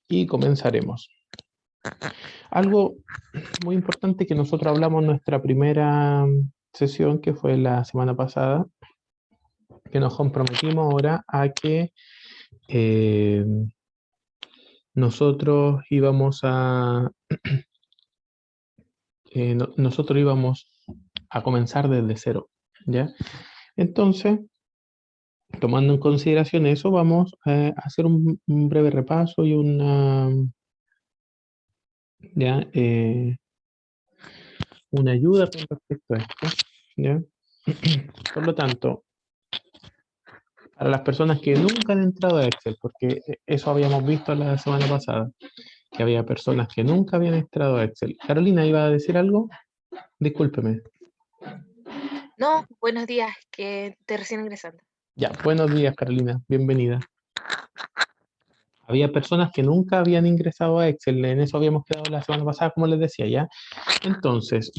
y comenzaremos. Algo muy importante que nosotros hablamos en nuestra primera sesión, que fue la semana pasada, que nos comprometimos ahora a que nosotros íbamos a nosotros íbamos a comenzar desde cero, ¿ya? Entonces, tomando en consideración eso, vamos a hacer un breve repaso y ya, una ayuda con respecto a esto, ¿ya? Por lo tanto, para las personas que nunca han entrado a Excel, porque eso habíamos visto la semana pasada, que había personas que nunca habían entrado a Excel. Carolina, ¿iba a decir algo? Discúlpeme. No, buenos días, que te recién ingresando. Ya, buenos días, Carolina, bienvenida. Había personas que nunca habían ingresado a Excel, en eso habíamos quedado la semana pasada, como les decía, ¿ya? Entonces,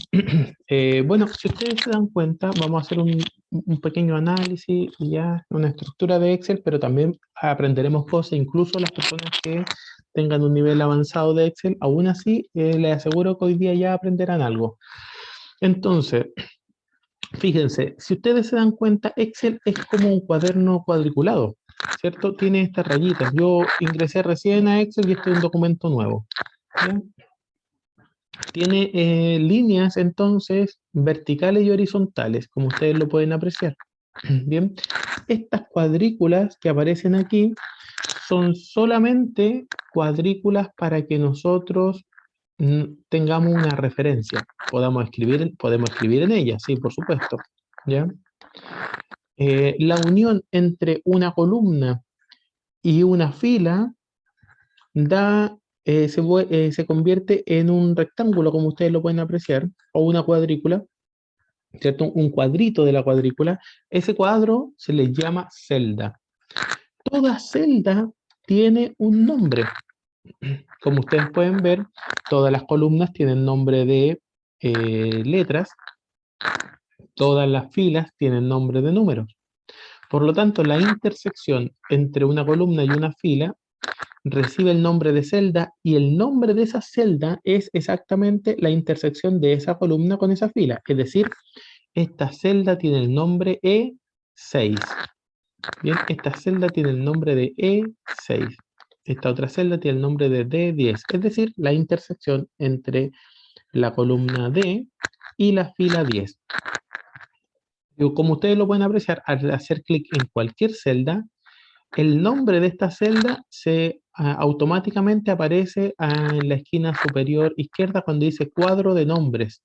bueno, si ustedes se dan cuenta, vamos a hacer un pequeño análisis y ya, una estructura de Excel, pero también aprenderemos cosas, incluso las personas que tengan un nivel avanzado de Excel, aún así, les aseguro que hoy día ya aprenderán algo. Entonces, fíjense, si ustedes se dan cuenta, Excel es como un cuaderno cuadriculado, ¿cierto? Tiene estas rayitas. Yo ingresé recién a Excel y este es un documento nuevo. ¿Ya? Tiene líneas entonces verticales y horizontales, como ustedes lo pueden apreciar. Bien, estas cuadrículas que aparecen aquí son solamente cuadrículas para que nosotros tengamos una referencia, podemos escribir en ellas, sí, por supuesto. ¿Ya? La unión entre una columna y una fila se convierte en un rectángulo, como ustedes lo pueden apreciar, o una cuadrícula, ¿cierto? Un cuadrito de la cuadrícula. Ese cuadro se le llama celda. Toda celda tiene un nombre. Como ustedes pueden ver, todas las columnas tienen nombre de letras, todas las filas tienen nombre de números. Por lo tanto, la intersección entre una columna y una fila recibe el nombre de celda y el nombre de esa celda es exactamente la intersección de esa columna con esa fila. Es decir, esta celda tiene el nombre E6. Bien, esta celda tiene el nombre de E6. Esta otra celda tiene el nombre de D10. Es decir, la intersección entre la columna D y la fila 10. Como ustedes lo pueden apreciar, al hacer clic en cualquier celda, el nombre de esta celda automáticamente aparece en la esquina superior izquierda cuando dice cuadro de nombres.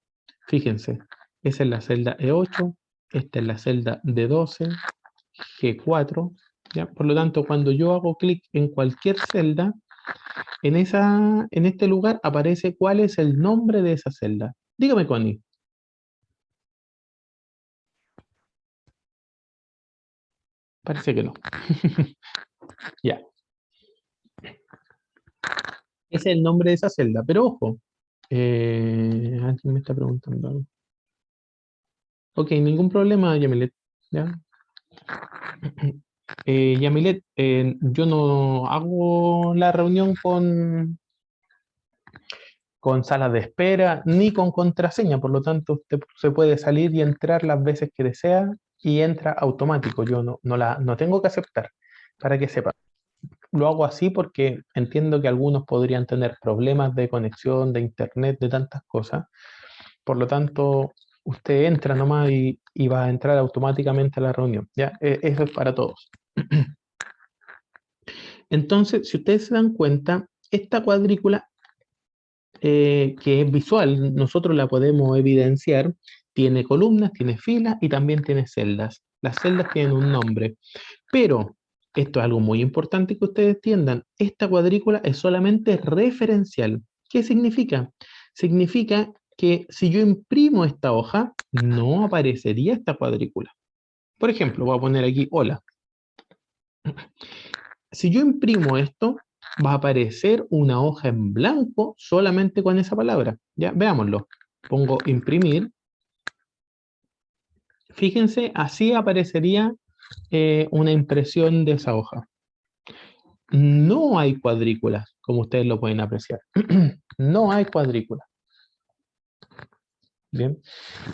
Fíjense, esa es la celda E8, esta es la celda D12, G4. ¿Ya? Por lo tanto, cuando yo hago clic en cualquier celda, en este lugar aparece cuál es el nombre de esa celda. Dígame, Connie. Parece que no. Ya. Ese es el nombre de esa celda, pero ojo. Alguien me está preguntando algo. Ok, ningún problema, Yamilet. ¿Ya? Yamilet, yo no hago la reunión con salas de espera ni con contraseña, por lo tanto usted se puede salir y entrar las veces que desea y entra automático. Yo no tengo que aceptar, para que sepa. Lo hago así porque entiendo que algunos podrían tener problemas de conexión, de internet, de tantas cosas. Por lo tanto, usted entra nomás y va a entrar automáticamente a la reunión. ¿Ya? Eso es para todos. Entonces, si ustedes se dan cuenta, esta cuadrícula que es visual, nosotros la podemos evidenciar, tiene columnas, tiene filas y también tiene celdas. Las celdas tienen un nombre, pero esto es algo muy importante que ustedes entiendan, esta cuadrícula es solamente referencial. ¿Qué significa? Significa que si yo imprimo esta hoja, no aparecería esta cuadrícula. Por ejemplo, voy a poner aquí hola. Si yo imprimo esto, va a aparecer una hoja en blanco solamente con esa palabra. Ya, veámoslo. Pongo imprimir. Fíjense, así aparecería una impresión de esa hoja. no hay cuadrículas, como ustedes lo pueden apreciar. No hay cuadrículas. Bien.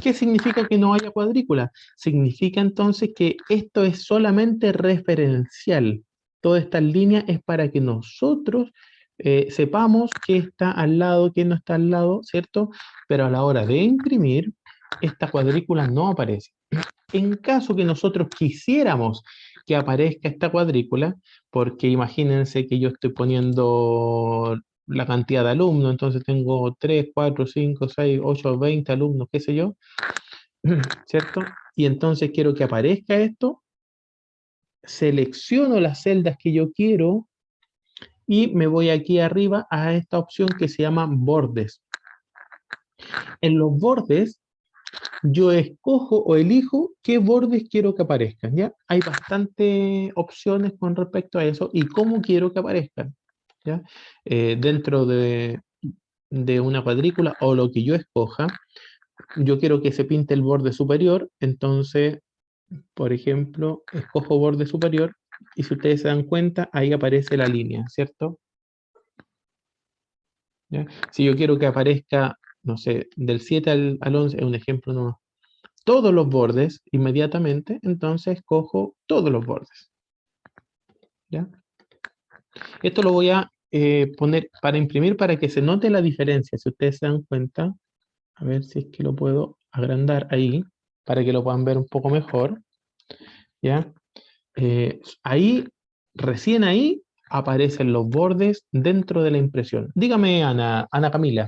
¿Qué significa que no haya cuadrícula? Significa entonces que esto es solamente referencial. Toda esta línea es para que nosotros sepamos qué está al lado, qué no está al lado, ¿cierto? Pero a la hora de imprimir, esta cuadrícula no aparece. En caso que nosotros quisiéramos que aparezca esta cuadrícula, porque imagínense que yo estoy poniendo la cantidad de alumnos, entonces tengo 3, 4, 5, 6, 8, 20 alumnos, qué sé yo, ¿cierto? Y entonces quiero que aparezca esto, selecciono las celdas que yo quiero y me voy aquí arriba a esta opción que se llama bordes. En los bordes yo escojo o elijo qué bordes quiero que aparezcan, ¿ya? Hay bastantes opciones con respecto a eso y cómo quiero que aparezcan, ¿ya? Dentro de una cuadrícula o lo que yo escoja, yo quiero que se pinte el borde superior, entonces, por ejemplo, escojo borde superior y si ustedes se dan cuenta, ahí aparece la línea, ¿cierto? ¿Ya? Si yo quiero que aparezca, no sé, del 7 al 11, es un ejemplo, no, todos los bordes inmediatamente, entonces cojo todos los bordes. ¿Ya? Esto lo voy a poner para imprimir para que se note la diferencia. Si ustedes se dan cuenta, a ver si es que lo puedo agrandar ahí, para que lo puedan ver un poco mejor. ¿Ya? Ahí, recién ahí, aparecen los bordes dentro de la impresión. Dígame, Ana Camila.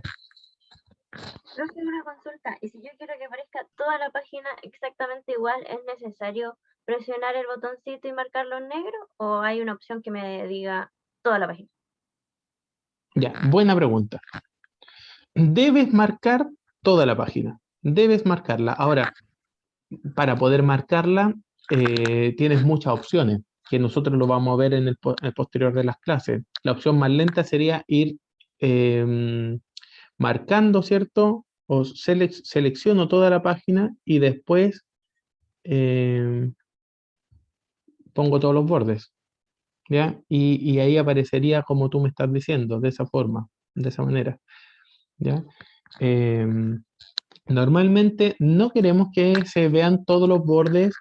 Profe, una consulta. ¿Y si yo quiero que aparezca toda la página exactamente igual, es necesario presionar el botoncito y marcarlo en negro? ¿O hay una opción que me diga toda la página? Ya, buena pregunta. Debes marcar toda la página. Debes marcarla. Ahora, para poder marcarla, tienes muchas opciones, que nosotros lo vamos a ver en el posterior de las clases. La opción más lenta sería ir marcando, ¿cierto? O selecciono toda la página y después pongo todos los bordes, ¿ya? Y ahí aparecería como tú me estás diciendo, de esa forma, de esa manera, ¿ya? Normalmente no queremos que se vean todos los bordes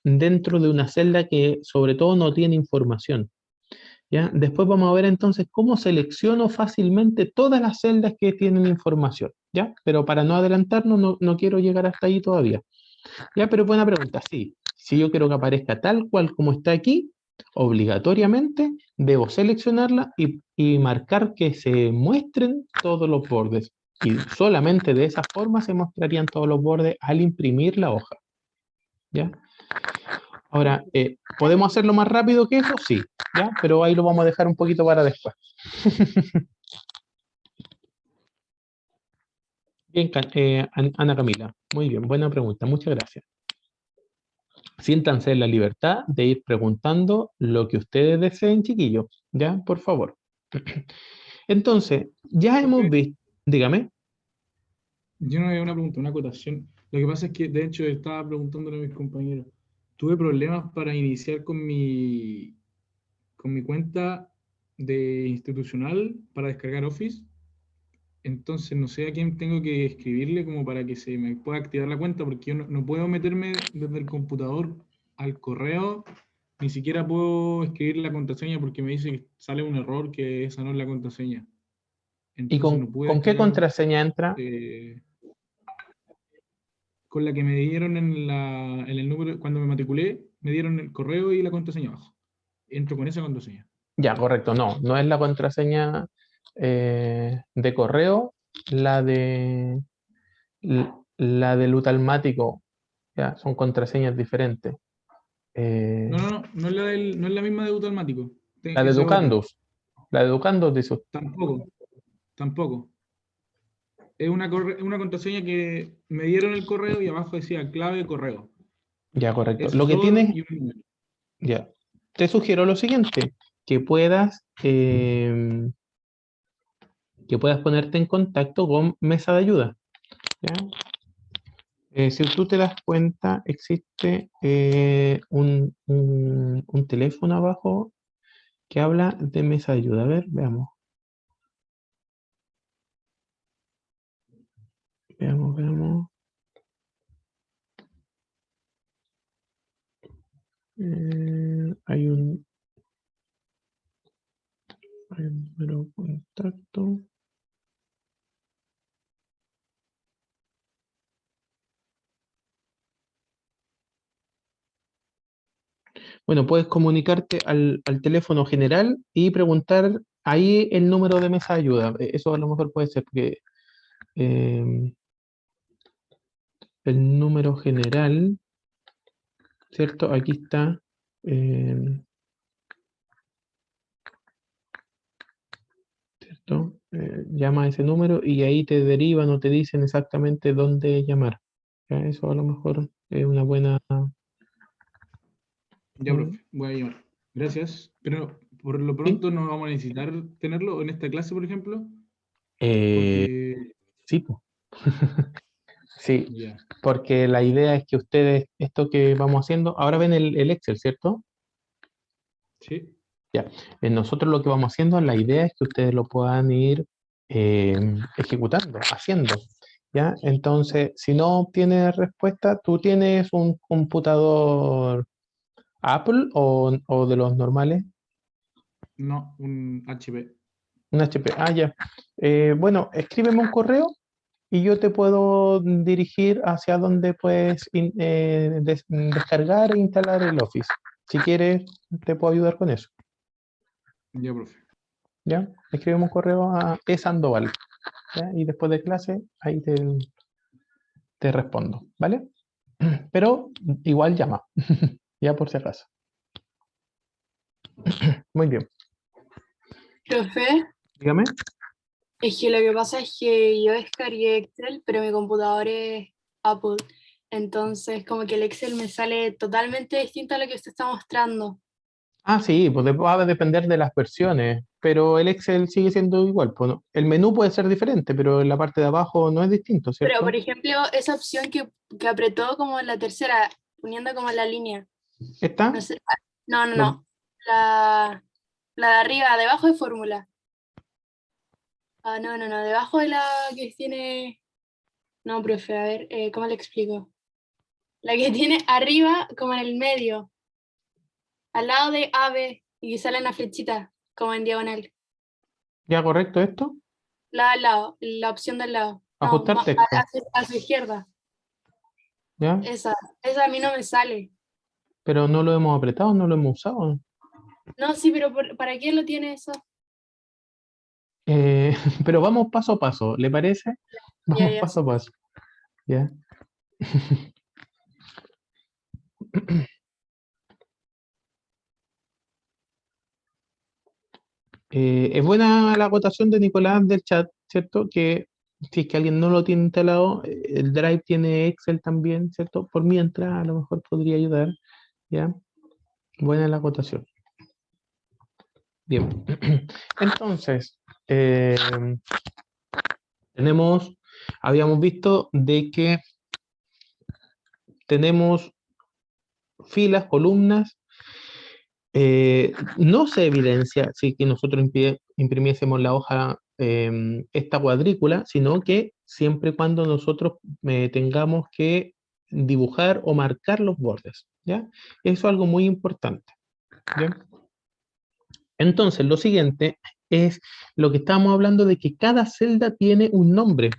dentro de una celda que sobre todo no tiene información. ¿Ya? Después vamos a ver entonces cómo selecciono fácilmente todas las celdas que tienen información. ¿Ya? Pero para no adelantarnos, no quiero llegar hasta ahí todavía. ¿Ya? Pero buena pregunta, sí. Si yo quiero que aparezca tal cual como está aquí, obligatoriamente debo seleccionarla y marcar que se muestren todos los bordes. Y solamente de esa forma se mostrarían todos los bordes al imprimir la hoja. ¿Ya? Ahora, ¿podemos hacerlo más rápido que eso? Sí, ¿ya? Pero ahí lo vamos a dejar un poquito para después. Bien, Ana Camila, muy bien, buena pregunta, muchas gracias. Siéntanse en la libertad de ir preguntando lo que ustedes deseen, chiquillos, ¿ya? Por favor. Entonces, ya hemos Profe, visto, dígame. yo no había una pregunta, una acotación. Lo que pasa es que, de hecho, estaba preguntándole a mis compañeros. Tuve problemas para iniciar con mi cuenta de institucional para descargar Office. Entonces, no sé a quién tengo que escribirle como para que se me pueda activar la cuenta, porque yo no puedo meterme desde el computador al correo, ni siquiera puedo escribir la contraseña porque me dice que sale un error que esa no es la contraseña. ¿Y Entonces, no con, pude con qué descargar contraseña entra? con la que me dieron en el número, cuando me matriculé, me dieron el correo y la contraseña abajo. Entro con esa contraseña. Ya, correcto, no es la contraseña de correo, la de la del utalmático, ya, son contraseñas diferentes. Eh, No es no es la misma de Automático. la de Esa es otra. Educandus, la de Educandus dice usted. Tampoco, tampoco. Es una contraseña que me dieron el correo y abajo decía clave correo. Ya, correcto. Es Lo que flor tienes, y un número. ya, te sugiero lo siguiente, que puedas ponerte en contacto con Mesa de Ayuda. ¿Ya? Si tú te das cuenta, existe un teléfono abajo que habla de mesa de ayuda. A ver, veamos. Veamos. Hay un número de contacto. Bueno, puedes comunicarte al teléfono general y preguntar ahí el número de mesa de ayuda. Eso a lo mejor puede ser porque el número general, ¿cierto? Aquí está. ¿Cierto? Llama a ese número y ahí te derivan o te dicen exactamente dónde llamar. ¿Ya? Eso a lo mejor es una buena... Ya, profe, voy a llamar. Gracias. Pero por lo pronto no vamos a necesitar tenerlo en esta clase, por ejemplo. Porque... Sí, po. Sí, Ya. porque la idea es que ustedes, esto que vamos haciendo, ahora ven el Excel, ¿cierto? Sí. Ya. Nosotros lo que vamos haciendo, la idea es que ustedes lo puedan ir ejecutando, haciendo. ¿Ya? Entonces, si no obtienes respuesta, ¿tú tienes un computador Apple o de los normales? No, un HP. Un HP. Ah, ya. Bueno, escríbeme un correo y yo te puedo dirigir hacia donde puedes descargar e instalar el Office. Si quieres, te puedo ayudar con eso. Ya, profe. ¿Ya? Escríbeme un correo a esandoval. ¿Ya? Y después de clase, ahí te respondo. ¿Vale? Pero igual llama. Ya por si acaso. Muy bien. Profe, Dígame. es que lo que pasa es que yo descargué Excel, pero mi computador es Apple. Entonces, como que el Excel me sale totalmente distinto a lo que usted está mostrando. Ah, sí, pues va a depender de las versiones, pero el Excel sigue siendo igual. Pues, ¿no? El menú puede ser diferente, pero en la parte de abajo no es distinto, Pero, ¿cierto? por ejemplo, esa opción que apretó como en la tercera, poniendo como la línea. ¿Está? No sé. No. No. La de arriba, debajo de fórmula. Ah, no. Debajo de la que tiene. No, profe, a ver, ¿cómo le explico? La que tiene arriba, como en el medio, al lado de AB, y que sale una flechita, como en diagonal. ¿Ya correcto esto? La al lado, la opción del lado. No, Ajustar texto. a su izquierda. ¿Ya? Esa a mí no me sale. Pero no lo hemos apretado, no lo hemos usado. No, sí, pero ¿para qué lo tiene eso? Pero vamos paso a paso, ¿le parece? Vamos Ya. paso a paso. ¿Ya? Es buena la acotación de Nicolás del chat, ¿cierto? Que si es que alguien no lo tiene instalado, el Drive tiene Excel también, ¿cierto? Por mientras, a lo mejor podría ayudar, ¿ya? Buena la acotación. Bien. Entonces, habíamos visto de que tenemos filas, columnas. No se evidencia si que nosotros imprimiésemos la hoja, esta cuadrícula, sino que siempre y cuando nosotros tengamos que dibujar o marcar los bordes, ¿ya? Eso es algo muy importante, ¿ya? Entonces, lo siguiente es lo que estábamos hablando de que cada celda tiene un nombre.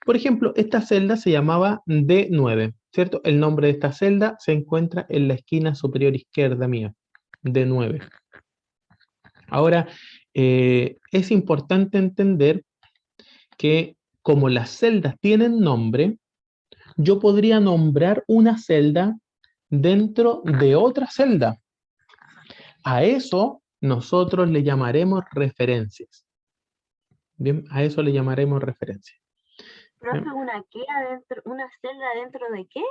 Por ejemplo, esta celda se llamaba D9, ¿cierto? El nombre de esta celda se encuentra en la esquina superior izquierda mía, D9. Ahora, es importante entender que como las celdas tienen nombre, yo podría nombrar una celda dentro de otra celda. A eso nosotros le llamaremos referencias. Bien, a eso le llamaremos referencias. ¿Profe, una celda dentro de qué?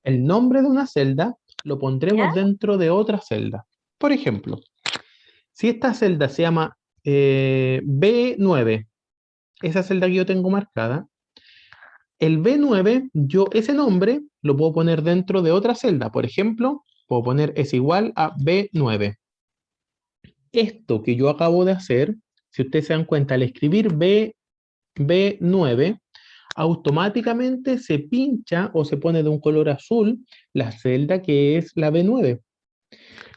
El nombre de una celda lo pondremos ¿Ya? dentro de otra celda. Por ejemplo, si esta celda se llama B9, esa celda que yo tengo marcada, el B9, yo ese nombre lo puedo poner dentro de otra celda. Por ejemplo, puedo poner es igual a B9. esto que yo acabo de hacer, si ustedes se dan cuenta, al escribir B9, automáticamente se pincha o se pone de un color azul la celda que es la B9.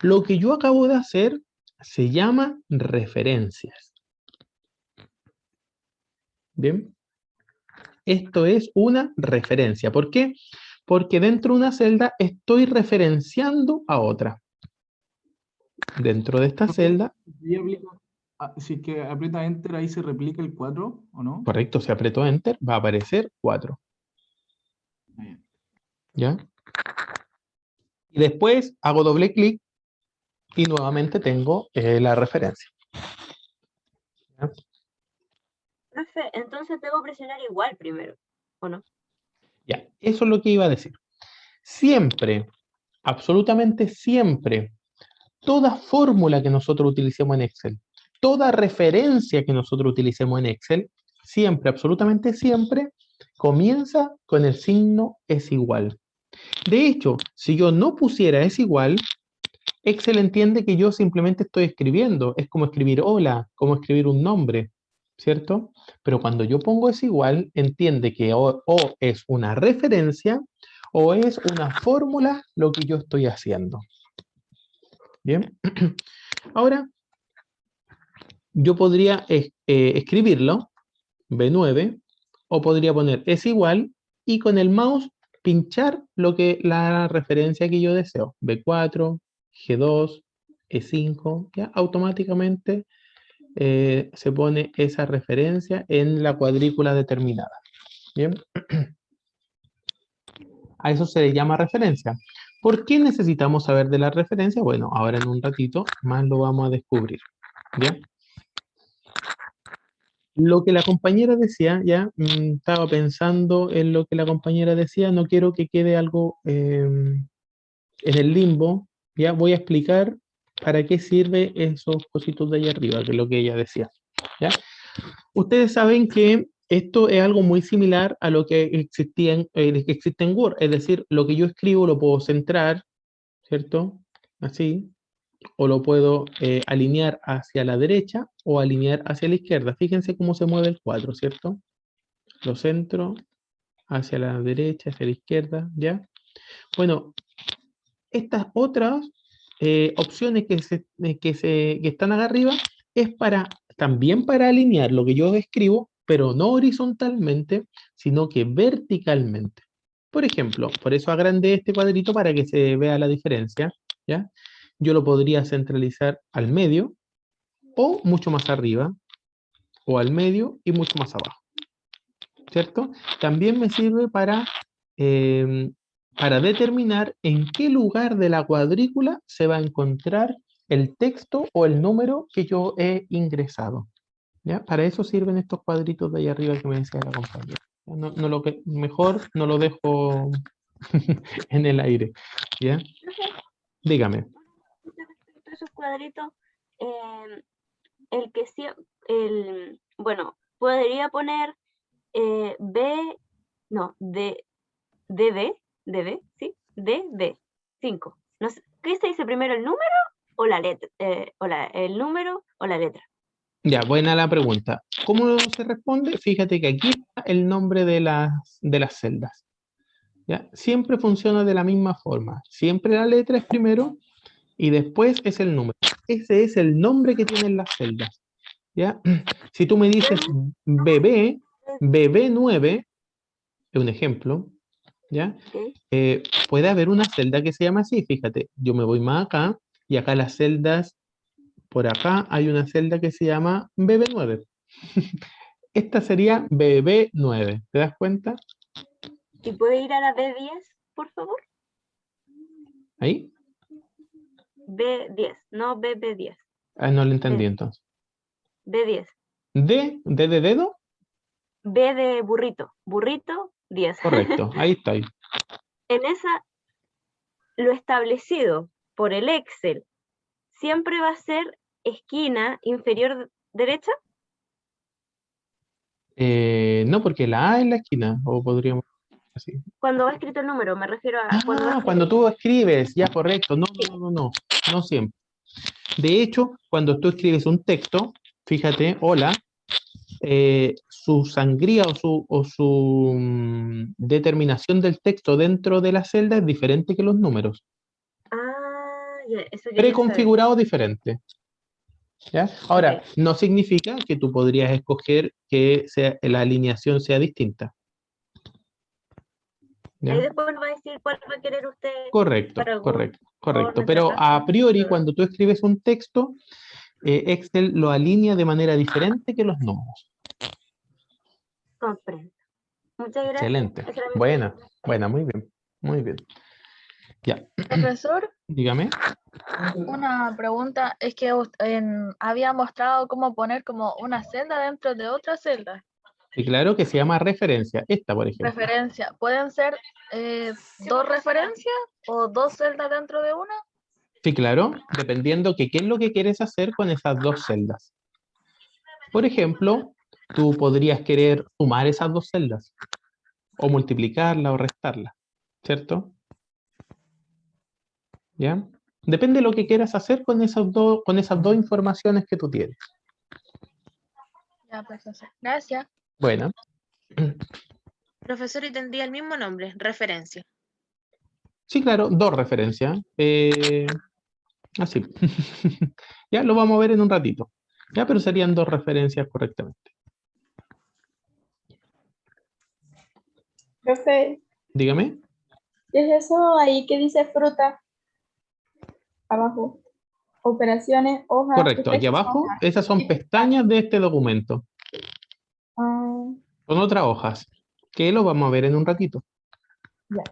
Lo que yo acabo de hacer se llama referencias. Bien. Esto es una referencia. ¿Por qué? Porque dentro de una celda estoy referenciando a otra. Dentro de esta celda, Si que aprieta Enter, ahí se replica el 4, ¿o no? correcto, si aprieto Enter, va a aparecer 4. Bien. ¿Ya? Y después hago doble clic y nuevamente tengo la referencia. ¿Ya? Profe, entonces debo presionar igual primero, ¿o no? Ya, eso es lo que iba a decir. Siempre, absolutamente siempre, toda fórmula que nosotros utilicemos en Excel, toda referencia que nosotros utilicemos en Excel, siempre, absolutamente siempre, comienza con el signo es igual. De hecho, si yo no pusiera es igual, Excel entiende que yo simplemente estoy escribiendo. Es como escribir hola, como escribir un nombre, ¿cierto? Pero cuando yo pongo es igual, entiende que o es una referencia o es una fórmula lo que yo estoy haciendo. Bien. Ahora, yo podría escribirlo, B9, o podría poner es igual y con el mouse pinchar la referencia que yo deseo. B4, G2, E5, ya automáticamente se pone esa referencia en la cuadrícula determinada. Bien. A eso se le llama referencia. ¿Por qué necesitamos saber de la referencia? Bueno, ahora en un ratito más lo vamos a descubrir. ¿Ya? Lo que la compañera decía, ya estaba pensando en lo que la compañera decía, no quiero que quede algo en el limbo, ya voy a explicar para qué sirve esos cositos de ahí arriba, que es lo que ella decía. ¿Ya? Ustedes saben que esto es algo muy similar a lo que que existe en Word, es decir, lo que yo escribo lo puedo centrar, ¿cierto? Así, o lo puedo alinear hacia la derecha o alinear hacia la izquierda. Fíjense cómo se mueve el cuadro, ¿cierto? Lo centro hacia la derecha, hacia la izquierda, ¿ya? Bueno, estas otras opciones que están acá arriba es también para alinear lo que yo escribo, pero no horizontalmente, sino que verticalmente. Por ejemplo, por eso agrandé este cuadrito para que se vea la diferencia, ¿ya? Yo lo podría centralizar al medio o mucho más arriba, o al medio y mucho más abajo, ¿cierto? También me sirve para determinar en qué lugar de la cuadrícula se va a encontrar el texto o el número que yo he ingresado. ¿Ya? Para eso sirven estos cuadritos de ahí arriba que me decía la compañera. Mejor no lo dejo en el aire. ¿Ya? Dígame. Respecto a esos cuadritos, bueno, podría poner DB, ¿sí? DB, 5. No sé, ¿qué se dice primero, el número o la letra? El número o la letra. Ya, buena la pregunta. ¿Cómo se responde? Fíjate que aquí está el nombre de las celdas. ¿Ya? Siempre funciona de la misma forma. Siempre la letra es primero y después es el número. Ese es el nombre que tienen las celdas. ¿Ya? Si tú me dices BB9, es un ejemplo, ¿ya? ¿Okay? Puede haber una celda que se llama así, fíjate, yo me voy más acá y acá las celdas, por acá hay una celda que se llama BB9. Esta sería BB9, ¿te das cuenta? ¿Y puede ir a la B10, por favor? ¿Ahí? B10, no BB10. Ah, no lo entendí entonces. B10. ¿D de dedo? B de burrito. Burrito, 10. Correcto, ahí estoy. En esa, lo establecido por el Excel siempre va a ser esquina inferior derecha. No, porque la A es la esquina, o podríamos así. Cuando va escrito el número, me refiero a cuando va escrito. Cuando tú escribes, ya correcto. No siempre. De hecho, cuando tú escribes un texto, fíjate, hola, su sangría o su determinación del texto dentro de la celda es diferente que los números. Ah, ya, eso quería saber. Preconfigurado diferente. ¿Ya? Ahora, Ok. no significa que tú podrías escoger que la alineación sea distinta. ¿Ya? Ahí después nos va a decir cuál va a querer usted Correcto, para algún correcto, por correcto. nuestra Pero a clase. priori, cuando tú escribes un texto, Excel lo alinea de manera diferente que los números. Comprendo. Muchas gracias. Excelente. Esa era mi Buena, pregunta. buena, muy bien, muy bien. Ya, Profesor, dígame. una pregunta es que había mostrado cómo poner como una celda dentro de otra celda. Y claro que se llama referencia. Esta, por ejemplo. Referencia. ¿Pueden ser dos referencias o dos celdas dentro de una? Sí, claro, dependiendo que qué es lo que quieres hacer con esas dos celdas. Por ejemplo, tú podrías querer sumar esas dos celdas, o multiplicarla o restarla, ¿cierto? ¿Ya? Depende de lo que quieras hacer con esas dos informaciones que tú tienes. Ya, profesor. Gracias. Bueno, Profesor, y tendría el mismo nombre, referencia. sí, claro, dos referencias. Así. Ya lo vamos a ver en un ratito. Ya, pero serían dos referencias correctamente. Profe, Dígame. ¿qué es eso ahí que dice fruta? Abajo. Operaciones, hojas. Correcto, ¿Ustedes aquí qué son? abajo, esas son pestañas de este documento. Ah, Son otras hojas, que lo vamos a ver en un ratito. ya.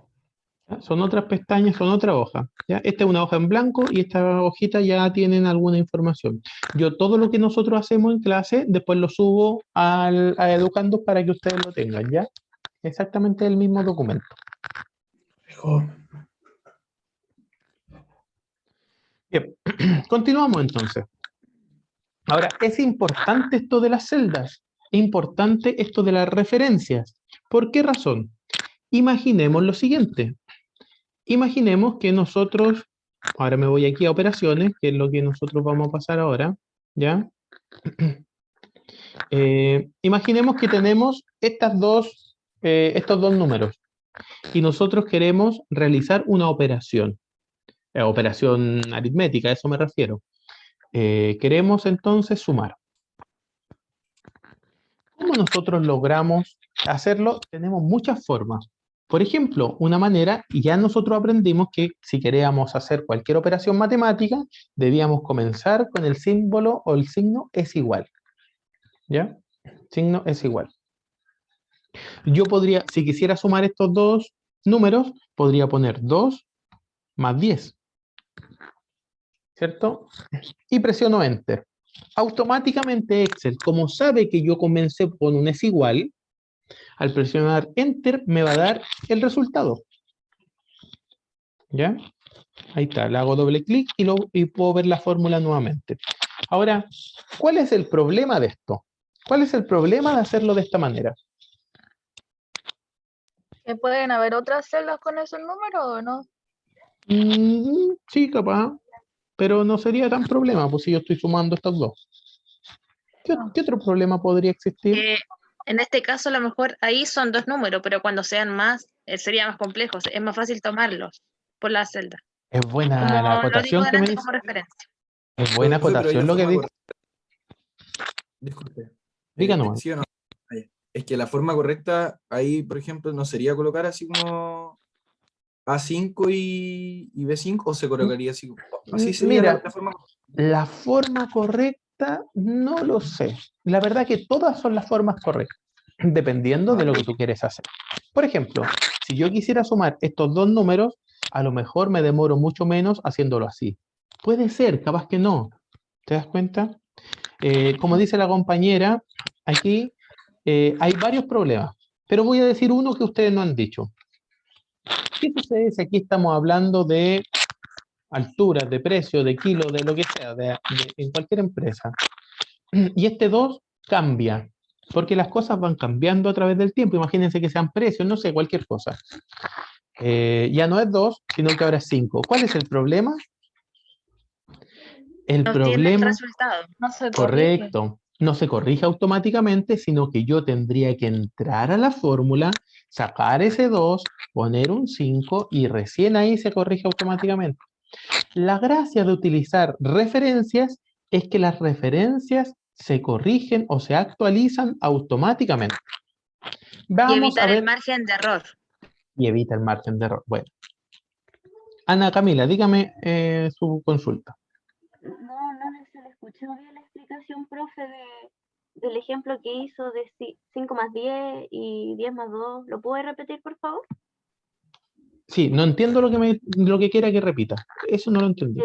¿Ya? Son otras pestañas, son otra hoja. ¿Ya? Esta es una hoja en blanco y esta hojita ya tienen alguna información. Yo todo lo que nosotros hacemos en clase, después lo subo a Educandos para que ustedes lo tengan, ¿ya? Exactamente el mismo documento. Bien, continuamos entonces. Ahora, es importante esto de las celdas, es importante esto de las referencias. ¿Por qué razón? Imaginemos lo siguiente. Imaginemos que nosotros, ahora me voy aquí a operaciones, que es lo que nosotros vamos a pasar ahora, ¿ya? Imaginemos que tenemos estos dos números y nosotros queremos realizar una operación aritmética, a eso me refiero. Queremos entonces sumar. ¿Cómo nosotros logramos hacerlo? Tenemos muchas formas. Por ejemplo, una manera, y ya nosotros aprendimos que si queríamos hacer cualquier operación matemática, debíamos comenzar con el símbolo o el signo es igual. ¿Ya? Signo es igual. Yo podría, si quisiera sumar estos dos números, podría poner 2 más 10. ¿Cierto? Y presiono Enter. Automáticamente Excel, como sabe que yo comencé con un es igual, al presionar Enter me va a dar el resultado. ¿Ya? Ahí está, le hago doble clic y puedo ver la fórmula nuevamente. Ahora, ¿cuál es el problema de esto? ¿Cuál es el problema de hacerlo de esta manera? ¿Que pueden haber otras celdas con esos números o no? Sí, capaz, pero no sería tan problema, pues si yo estoy sumando estos dos. ¿Qué otro problema podría existir? En este caso, a lo mejor ahí son dos números, pero cuando sean más, sería más complejo. Es más fácil tomarlos por la celda. Es buena Como la lo digo acotación que me delante dice. como referencia. Es buena Profe, pero ahí acotación la lo que forma dice. correcta. Disculpe. Diga nomás. ¿Sí o no? Ah, ya. Es que la forma correcta ahí, por ejemplo, no sería colocar así como A5 y B5, o se colocaría así. Así sería Mira, la forma. la forma correcta no lo sé. La verdad que todas son las formas correctas, dependiendo de lo que tú quieres hacer. Por ejemplo, si yo quisiera sumar estos dos números, a lo mejor me demoro mucho menos haciéndolo así. Puede ser, capaz que no. ¿Te das cuenta? Como dice la compañera, aquí hay varios problemas, pero voy a decir uno que ustedes no han dicho. ¿Qué sucede si aquí estamos hablando de alturas, de precio, de kilo, de lo que sea, en cualquier empresa? Y este 2 cambia, porque las cosas van cambiando a través del tiempo. Imagínense que sean precios, no sé, cualquier cosa. Ya no es 2, sino que ahora es 5. ¿Cuál es el problema? El No tiene el problema, resultado. No se corrige. correcto, no se corrige automáticamente, sino que yo tendría que entrar a la fórmula, sacar ese 2, poner un 5 y recién ahí se corrige automáticamente. La gracia de utilizar referencias es que las referencias se corrigen o se actualizan automáticamente. Y Vamos a evitar el ver margen de error. y evita el margen de error. Bueno, Ana Camila, dígame su consulta. Se le escuchó bien la explicación, profe, del ejemplo que hizo de 5 más 10 y 10 más 2. ¿Lo puede repetir, por favor? Sí, no entiendo lo que quiera que repita. Eso no lo entendí.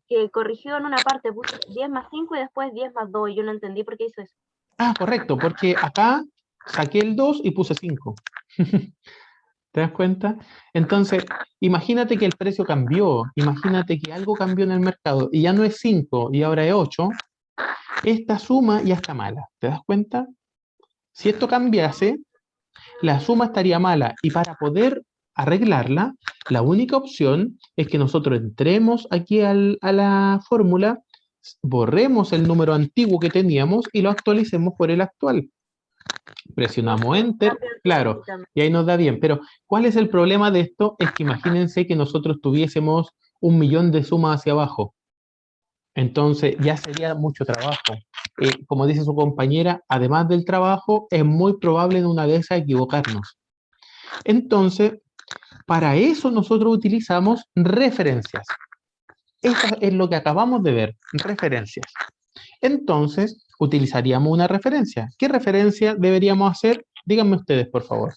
Que corrigió en una parte, puso 10 más 5 y después 10 más 2, y yo no entendí por qué hizo eso. Ah, correcto, porque acá saqué el 2 y puse 5. ¿Te das cuenta? Entonces, imagínate que el precio cambió, imagínate que algo cambió en el mercado y ya no es 5 y ahora es 8. Esta suma ya está mala. ¿Te das cuenta? Si esto cambiase, la suma estaría mala y para poder arreglarla, la única opción es que nosotros entremos aquí a la fórmula, borremos el número antiguo que teníamos y lo actualicemos por el actual. Presionamos Enter, claro, y ahí nos da bien. Pero, ¿cuál es el problema de esto? Es que imagínense que nosotros tuviésemos 1.000.000 de sumas hacia abajo. Entonces, ya sería mucho trabajo. Como dice su compañera, además del trabajo, es muy probable en una de esas equivocarnos. Entonces, para eso nosotros utilizamos referencias. Eso es lo que acabamos de ver, referencias. Entonces, utilizaríamos una referencia. ¿Qué referencia deberíamos hacer? Díganme ustedes, por favor.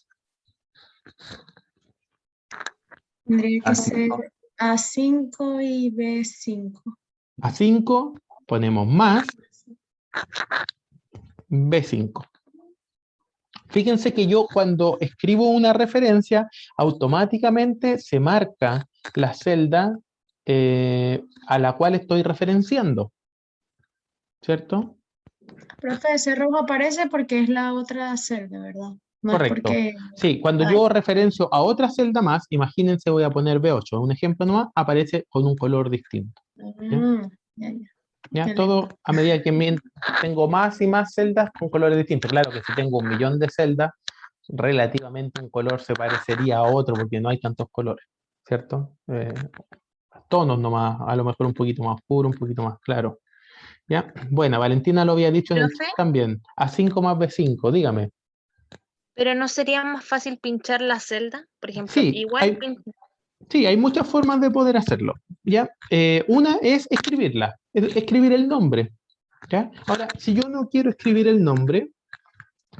Tendría que Así. ser A5 y B5. A5, ponemos más B5. Fíjense que yo cuando escribo una referencia, automáticamente se marca la celda a la cual estoy referenciando. ¿Cierto? Profe, ese rojo aparece porque es la otra celda, ¿verdad? No es Correcto. porque... Sí, cuando Ah, yo referencio a otra celda más, imagínense, voy a poner B8, un ejemplo nomás, aparece con un color distinto. ya. ¿Ya? Excelente. Todo a medida que tengo más y más celdas con colores distintos. Claro que si tengo 1.000.000 de celdas, relativamente un color se parecería a otro porque no hay tantos colores, ¿cierto? Tonos nomás, a lo mejor un poquito más oscuro, un poquito más claro. ¿Ya? Bueno, Valentina lo había dicho en el ¿Profe? chat también. A5 más B5, dígame. Pero ¿no sería más fácil pinchar la celda? Por ejemplo, Sí, igual sí, hay muchas formas de poder hacerlo. ¿Ya? Una es escribirla, escribir el nombre. ¿Ya? Ahora, si yo no quiero escribir el nombre,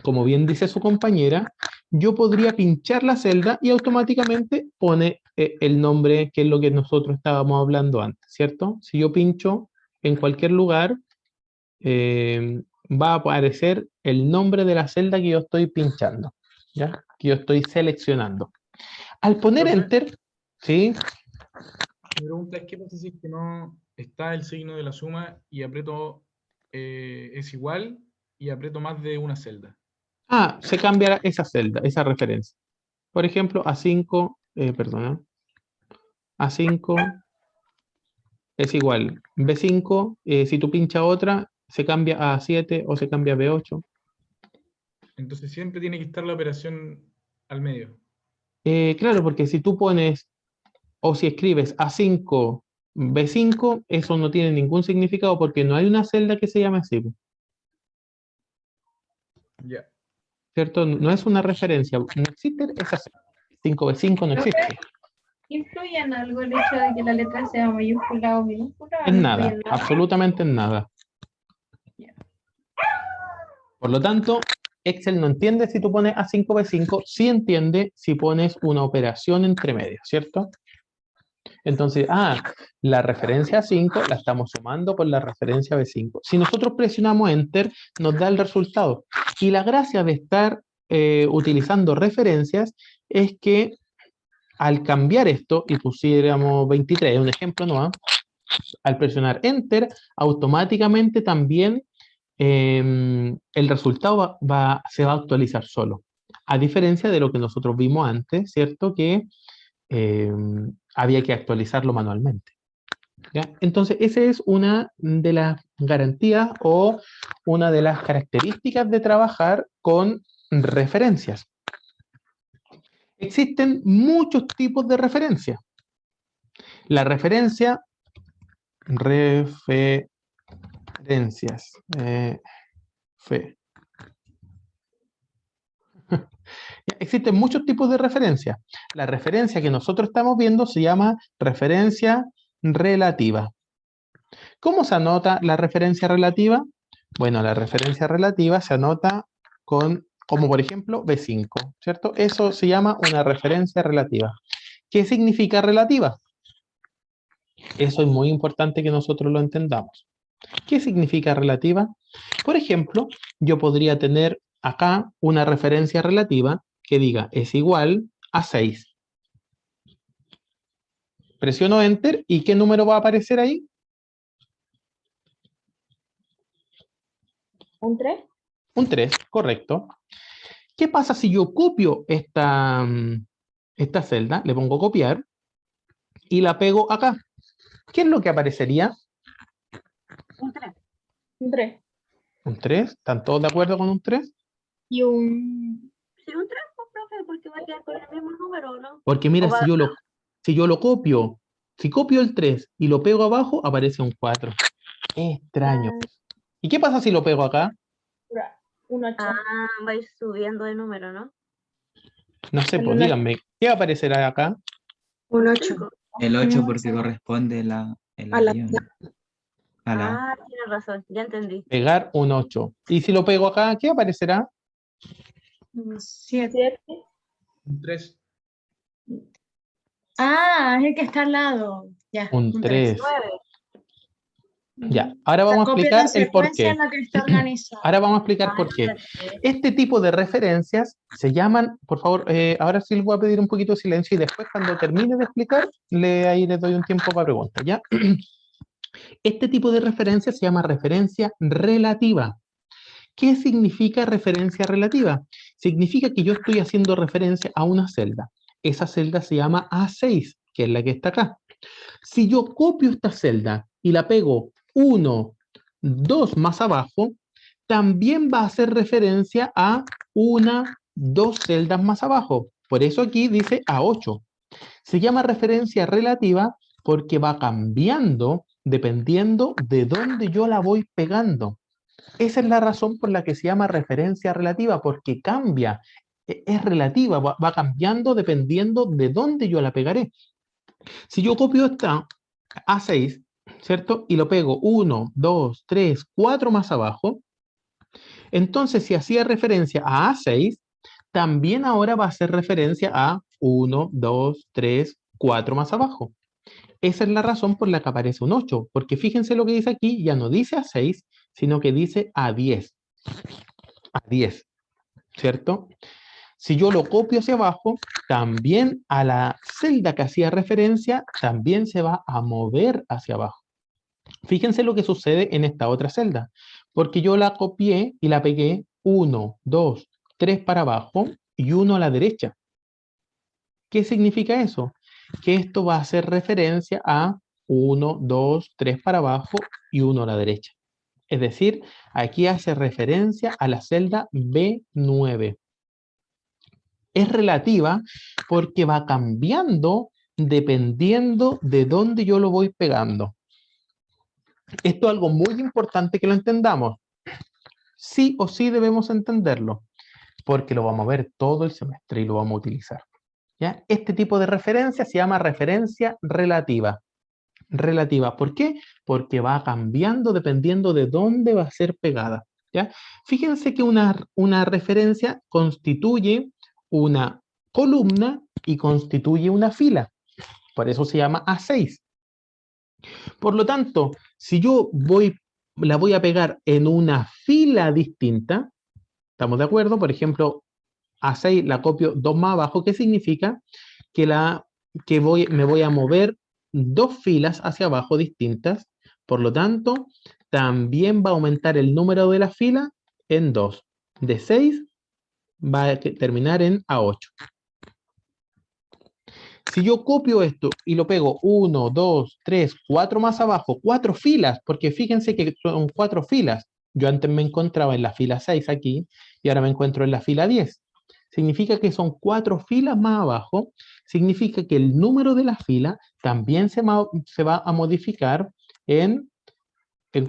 como bien dice su compañera, yo podría pinchar la celda y automáticamente pone el nombre, que es lo que nosotros estábamos hablando antes, ¿cierto? Si yo pincho en cualquier lugar, va a aparecer el nombre de la celda que yo estoy pinchando, ¿ya? Que yo estoy seleccionando. Al poner Profe. Enter, ¿sí? Mi pregunta es, ¿qué pasa si es que no está el signo de la suma y aprieto es igual y aprieto más de una celda? Ah, se cambia esa celda, esa referencia. Por ejemplo, A5, perdona, A5 es igual. B5, si tú pinchas otra, se cambia a A7 o se cambia a B8. Entonces siempre tiene que estar la operación al medio. Claro, porque si tú pones o si escribes A5, B5, eso no tiene ningún significado porque no hay una celda que se llame así, Ya. ¿cierto? No es una referencia, no existe esa celda. 5B5 no Profe, existe. ¿influye en algo el hecho de que la letra sea mayúscula o minúscula? ¿O En no influye nada, en nada? absolutamente en nada. Por lo tanto, Excel no entiende si tú pones A5B5, sí entiende si pones una operación entre medio, ¿cierto? Entonces, la referencia A5 la estamos sumando con la referencia B5. Si nosotros presionamos Enter, nos da el resultado. Y la gracia de estar utilizando referencias es que al cambiar esto y pusiéramos 23, un ejemplo nomás, al presionar Enter, automáticamente también el resultado se va a actualizar solo. A diferencia de lo que nosotros vimos antes, ¿cierto? Que había que actualizarlo manualmente. ¿Ya? Entonces, esa es una de las garantías o una de las características de trabajar con referencias. Existen muchos tipos de referencias. La referencias. Existen muchos tipos de referencias. La referencia que nosotros estamos viendo se llama referencia relativa. ¿Cómo se anota la referencia relativa? Bueno, la referencia relativa se anota como por ejemplo B5, ¿cierto? Eso se llama una referencia relativa. ¿Qué significa relativa? Eso es muy importante que nosotros lo entendamos. ¿Qué significa relativa? Por ejemplo, yo podría tener acá una referencia relativa que diga es igual a 6. Presiono Enter y ¿qué número va a aparecer ahí? ¿Un 3? Un 3, correcto. ¿Qué pasa si yo copio esta celda, le pongo copiar y la pego acá? ¿Qué es lo que aparecería? Un 3. Un 3. Un 3, ¿están todos de acuerdo con un 3? Y un... Sí, un 3, pues, profe, porque va a quedar con el mismo número, ¿no? Porque mira, O va- si yo lo copio, si copio el 3 y lo pego abajo, aparece un 4. Extraño. ¿Y qué pasa si lo pego acá? Un 8. va a ir subiendo de número, ¿no? No sé, El pues uno- díganme, ¿qué aparecerá acá? Un 8. El 8 Mm, porque corresponde el a la- arriba, ¿no? A la Tienes razón, ya entendí. Pegar un 8. Y si lo pego acá, ¿qué aparecerá? 7. 7. Un 3. Ah, es el que está al lado. Ya, Un un 3. 9. Ya, ahora La vamos a copia explicar en el por secuencia qué. en la que está organizado. Ahora vamos a explicar por qué. Este tipo de referencias se llaman, por favor, ahora sí les voy a pedir un poquito de silencio y después cuando termine de explicar, ahí les doy un tiempo para preguntas, ¿ya? Este tipo de referencia se llama referencia relativa. ¿Qué significa referencia relativa? Significa que yo estoy haciendo referencia a una celda. Esa celda se llama A6, que es la que está acá. Si yo copio esta celda y la pego 1, 2 más abajo, también va a hacer referencia a una, 2 celdas más abajo. Por eso aquí dice A8. Se llama referencia relativa porque va cambiando dependiendo de dónde yo la voy pegando. Esa es la razón por la que se llama referencia relativa, porque cambia, es relativa, va cambiando dependiendo de dónde yo la pegaré. Si yo copio esta A6, ¿cierto? Y lo pego 1, 2, 3, 4 más abajo, entonces si hacía referencia a A6, también ahora va a hacer referencia a 1, 2, 3, 4 más abajo. Esa es la razón por la que aparece un 8, porque fíjense lo que dice aquí, ya no dice A6, sino que dice A10. A10, ¿cierto? Si yo lo copio hacia abajo, también a la celda que hacía referencia, también se va a mover hacia abajo. Fíjense lo que sucede en esta otra celda, porque yo la copié y la pegué 1, 2, 3 para abajo y 1 a la derecha. ¿Qué significa eso? Que esto va a hacer referencia a 1, 2, 3 para abajo y 1 a la derecha. Es decir, aquí hace referencia a la celda B9. Es relativa porque va cambiando dependiendo de dónde yo lo voy pegando. Esto es algo muy importante que lo entendamos. Sí o sí debemos entenderlo, porque lo vamos a ver todo el semestre y lo vamos a utilizar. ¿Ya? Este tipo de referencia se llama referencia relativa. Relativa, ¿por qué? Porque va cambiando dependiendo de dónde va a ser pegada. ¿Ya? Fíjense que una referencia constituye una columna y constituye una fila. Por eso se llama A6. Por lo tanto, si yo la voy a pegar en una fila distinta, ¿estamos de acuerdo? Por ejemplo, A6 la copio 2 más abajo, ¿qué significa? Que me voy a mover 2 filas hacia abajo distintas, por lo tanto, también va a aumentar el número de la fila en 2. De 6 va a terminar en A8. Si yo copio esto y lo pego 1, 2, 3, 4 más abajo, 4 filas, porque fíjense que son 4 filas. Yo antes me encontraba en la fila 6 aquí y ahora me encuentro en la fila 10. Significa que son 4 filas más abajo. Significa que el número de la fila también se va a modificar en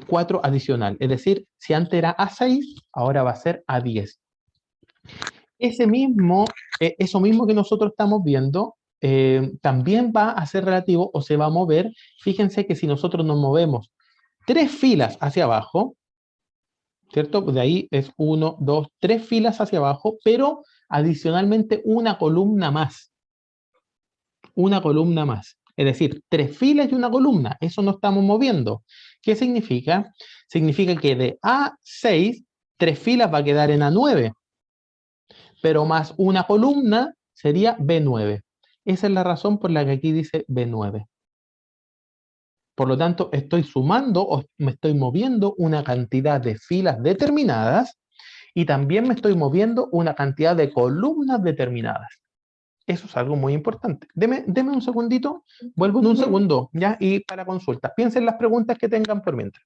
4 adicional. Es decir, si antes era A6, ahora va a ser A10. Eso mismo que nosotros estamos viendo, también va a ser relativo o se va a mover. Fíjense que si nosotros nos movemos 3 filas hacia abajo, ¿cierto? De ahí es 1, 2, 3 filas hacia abajo, pero adicionalmente una columna más. Una columna más. Es decir, 3 filas y una columna. Eso no estamos moviendo. ¿Qué significa? Significa que de A6, 3 filas va a quedar en A9. Pero más una columna sería B9. Esa es la razón por la que aquí dice B9. Por lo tanto, estoy sumando o me estoy moviendo una cantidad de filas determinadas y también me estoy moviendo una cantidad de columnas determinadas. Eso es algo muy importante. Deme un segundito, vuelvo en un segundo, ¿ya? Y para consultas. Piensen las preguntas que tengan por mientras.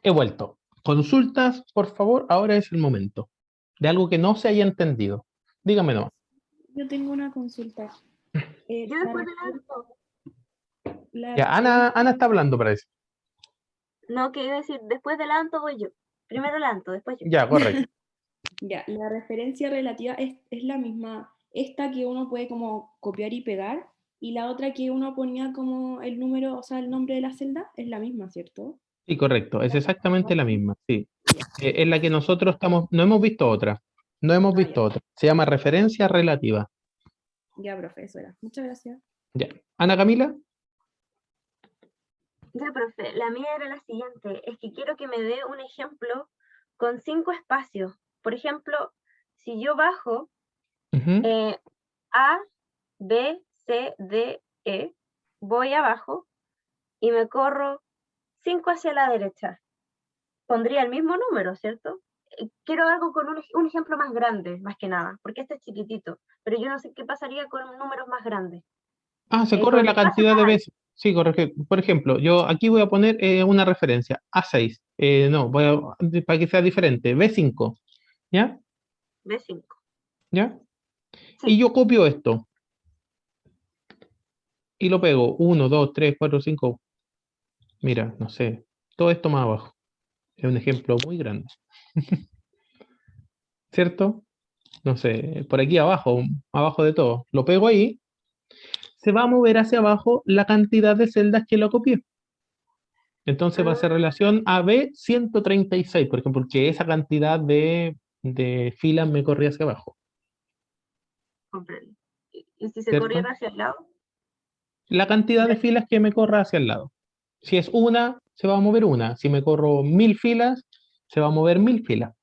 He vuelto. Consultas, por favor, ahora es el momento. De algo que no se haya entendido. Dígame nomás. Yo tengo una consulta. Yo después del alto. Ya, Ana está hablando para eso. No, que iba a decir, después del alto voy yo. Primero el alto, después yo. Ya, correcto. Ya, la referencia relativa es la misma. Esta que uno puede como copiar y pegar, y la otra que uno ponía como el número, o sea, el nombre de la celda, es la misma, ¿cierto? Sí, correcto. Es exactamente la misma. Sí. Es la que nosotros no hemos visto otra. No hemos visto otra. Se llama referencia relativa. Ya, profe, eso era. Muchas gracias. Ya. Ana Camila. Ya, profe, la mía era la siguiente. Es que quiero que me dé un ejemplo con 5 espacios. Por ejemplo, si yo bajo Ujú. A, B, C, D, E, voy abajo y me corro 5 hacia la derecha. Pondría el mismo número, ¿cierto? Quiero algo con un ejemplo más grande, más que nada, porque este es chiquitito, pero yo no sé qué pasaría con números más grandes. Se corre Con la espacios cantidad de más veces. Sí, correcto. Por ejemplo, yo aquí voy a poner una referencia. A6. No, para que sea diferente. B5. ¿Ya? B5. ¿Ya? Sí. Y yo copio esto. Y lo pego. 1, 2, 3, 4, 5. Mira, no sé. Todo esto más abajo. Es un ejemplo muy grande. ¿Cierto? No sé, por aquí abajo, abajo de todo. Lo pego ahí. Se va a mover hacia abajo la cantidad de celdas que lo copié. Entonces va a ser relación a B 136, por ejemplo, porque esa cantidad de filas me corría hacia abajo. Comprendo. ¿Y si se ¿Cierto? corriera hacia el lado? La cantidad de filas que me corra hacia el lado. Si es una, se va a mover una. Si me corro 1000 filas, se va a mover 1000 filas.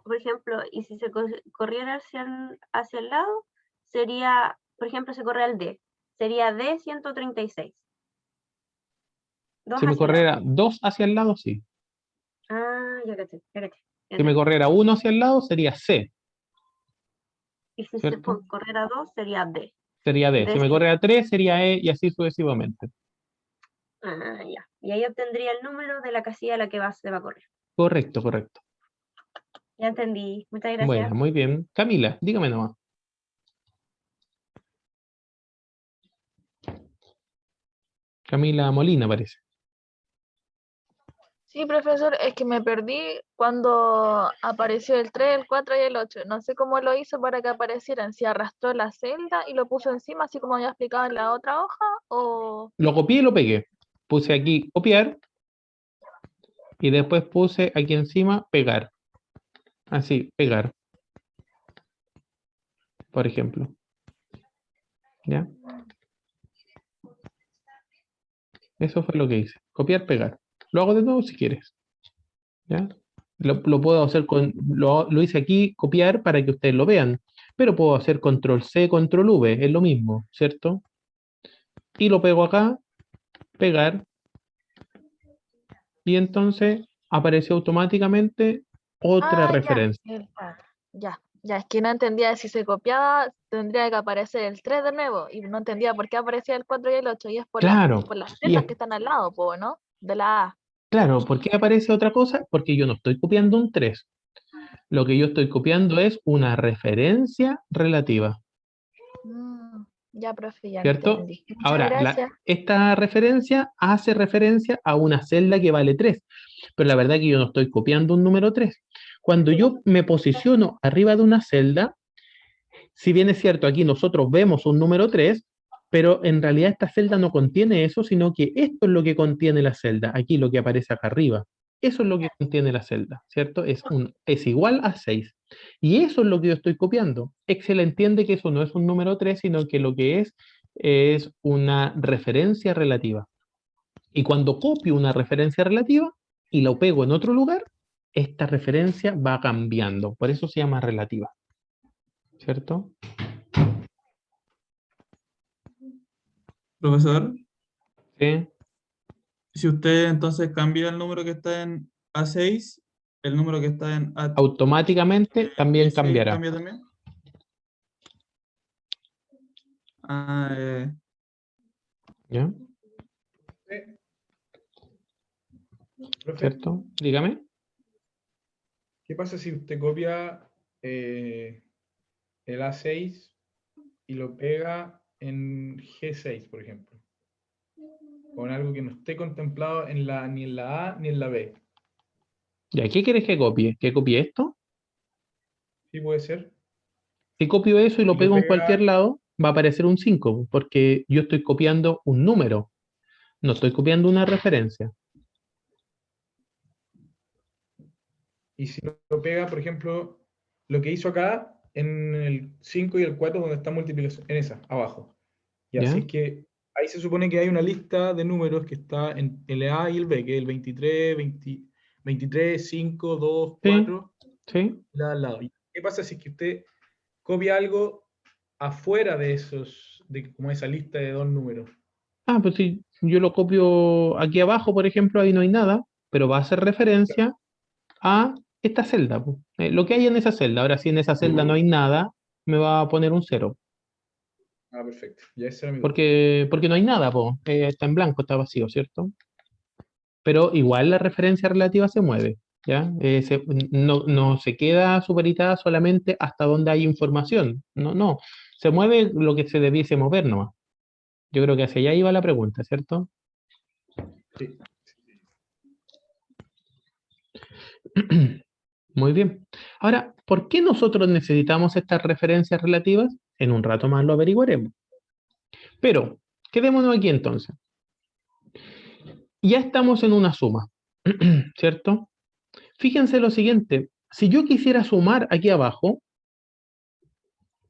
Por ejemplo, y si se corriera hacia el lado, sería, por ejemplo, se corre al D, sería D 136. Dos Si me hacia el lado. corriera 2 hacia el lado, sí. Ah, ya caché, ya caché. Ya Si me entendí. corriera 1 hacia el lado, sería C, Y si se ¿cierto? corriera 2, sería D. Sería D. Si me corriera 3, sería E y así sucesivamente. Ah, ya. Y ahí obtendría el número de la casilla a la que se va a correr. Correcto, correcto. Ya entendí. Muchas gracias. Bueno, muy bien. Camila, dígame nomás. Camila Molina parece. Sí, profesor, es que me perdí cuando apareció el 3, el 4 y el 8. No sé cómo lo hizo para que aparecieran. Si arrastró la celda y lo puso encima, así como había explicado en la otra hoja, o... Lo copié y lo pegué. Puse aquí copiar y después puse aquí encima pegar. Así, pegar, por ejemplo. ¿Ya? Eso fue lo que hice. Copiar, pegar. Lo hago de nuevo si quieres. ¿Ya? Lo puedo hacer lo hice aquí, copiar para que ustedes lo vean. Pero puedo hacer control C, control V, es lo mismo, ¿cierto? Y lo pego acá, pegar, y entonces apareció automáticamente otra Ah, referencia. ya, es que no entendía si se copiaba, tendría que aparecer el 3 de nuevo, y no entendía por qué aparecía el 4 y el 8, y es Claro, por las y celdas que están al lado, ¿no? De la A. claro, ¿por qué aparece otra cosa? Porque yo no estoy copiando un 3. Lo que yo estoy copiando es una referencia relativa, Ya, profe, ya ¿cierto? entendí. Muchas Ahora, gracias. esta referencia hace referencia a una celda que vale 3, pero la verdad es que yo no estoy copiando un número 3. Cuando yo me posiciono arriba de una celda, si bien es cierto, aquí nosotros vemos un número 3, pero en realidad esta celda no contiene eso, sino que esto es lo que contiene la celda, aquí lo que aparece acá arriba. Eso es lo que contiene la celda, ¿cierto? Es igual a 6. Y eso es lo que yo estoy copiando. Excel entiende que eso no es un número 3, sino que lo que es una referencia relativa. Y cuando copio una referencia relativa y lo pego en otro lugar, esta referencia va cambiando. Por eso se llama relativa, ¿cierto? Profesor, Sí. si usted entonces cambia el número que está en A6, el número que está en Automáticamente también A6 cambiará. cambia también. Ah, ¿Ya? Profe, ¿Cierto? Dígame. ¿qué pasa si usted copia el A6 y lo pega en G6, por ejemplo? Con algo que no esté contemplado ni en la A ni en la B. ¿Ya qué quieres que copie? ¿Que copie esto? ¿Sí puede ser? Si copio eso y Y lo lo pego en cualquier pega, lado, va a aparecer un 5, porque yo estoy copiando un número, no estoy copiando una referencia. y si lo pega, por ejemplo, lo que hizo acá en el 5 y el 4, donde está multiplicación, en esa, abajo. Y así ¿Ya? es que ahí se supone que hay una lista de números que está en el A y el B, que es el 23, 23, 5, 2, Sí, 4, sí. y la de al lado. ¿Y qué pasa si es que usted copia algo afuera de esos, de como esa lista de dos números? Ah, pues si yo lo copio aquí abajo, por ejemplo, ahí no hay nada, pero va a hacer referencia a esta celda, po. Lo que hay en esa celda. Ahora, si en esa celda no hay nada, me va a poner un 0. Ah, perfecto. Ya esa era mi duda. Porque no hay nada, po. Está en blanco, está vacío, ¿cierto? Pero igual la referencia relativa se mueve, ¿ya? No se queda supeditada solamente hasta donde hay información. No, no. Se mueve lo que se debiese mover nomás. Yo creo que hacia allá iba la pregunta, ¿cierto? Sí. Muy bien. Ahora, ¿por qué nosotros necesitamos estas referencias relativas? En un rato más lo averiguaremos. Pero, quedémonos aquí entonces. Ya estamos en una suma, ¿cierto? Fíjense lo siguiente. Si yo quisiera sumar aquí abajo,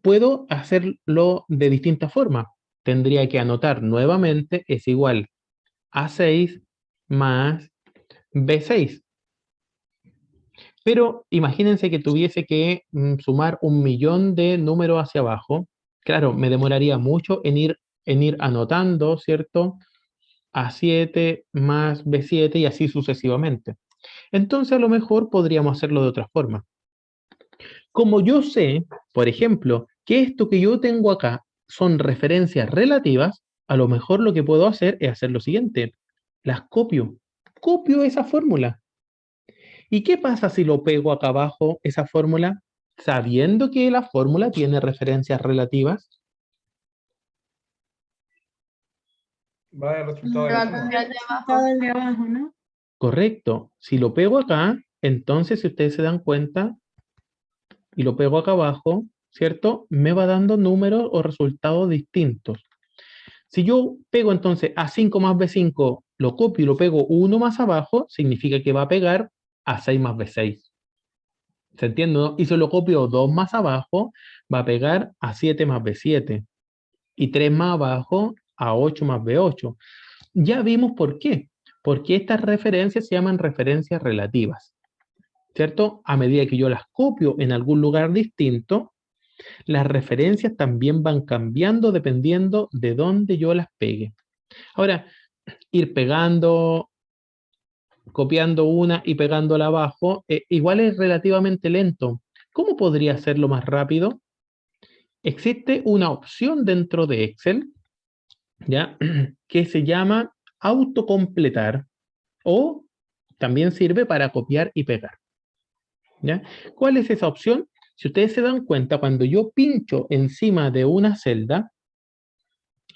puedo hacerlo de distintas formas. Tendría que anotar nuevamente es igual a 6 más B6. Pero imagínense que tuviese que sumar 1.000.000 de números hacia abajo. Claro, me demoraría mucho en ir anotando, ¿cierto? A7 más B7 y así sucesivamente. Entonces a lo mejor podríamos hacerlo de otra forma. Como yo sé, por ejemplo, que esto que yo tengo acá son referencias relativas, a lo mejor lo que puedo hacer es hacer lo siguiente. Las copio. Copio esa fórmula. ¿Y qué pasa si lo pego acá abajo, esa fórmula, sabiendo que la fórmula tiene referencias relativas? Va el resultado de la suma. Todo el de abajo, ¿no? Correcto. Si lo pego acá, entonces si ustedes se dan cuenta y lo pego acá abajo, ¿cierto? Me va dando números o resultados distintos. Si yo pego entonces A5 más B5, lo copio y lo pego uno más abajo, significa que va a pegar A6 más B6. ¿Se entiende, no? Y si lo copio 2 más abajo, va a pegar A7 más B7. Y 3 más abajo, A8 más B8. Ya vimos por qué. Porque estas referencias se llaman referencias relativas. ¿Cierto? A medida que yo las copio en algún lugar distinto, las referencias también van cambiando dependiendo de dónde yo las pegue. Ahora, ir pegando, copiando una y pegándola abajo, igual es relativamente lento. ¿Cómo podría hacerlo más rápido? Existe una opción dentro de Excel, ¿ya? Que se llama autocompletar o también sirve para copiar y pegar, ¿ya? ¿Cuál es esa opción? Si ustedes se dan cuenta, cuando yo pincho encima de una celda,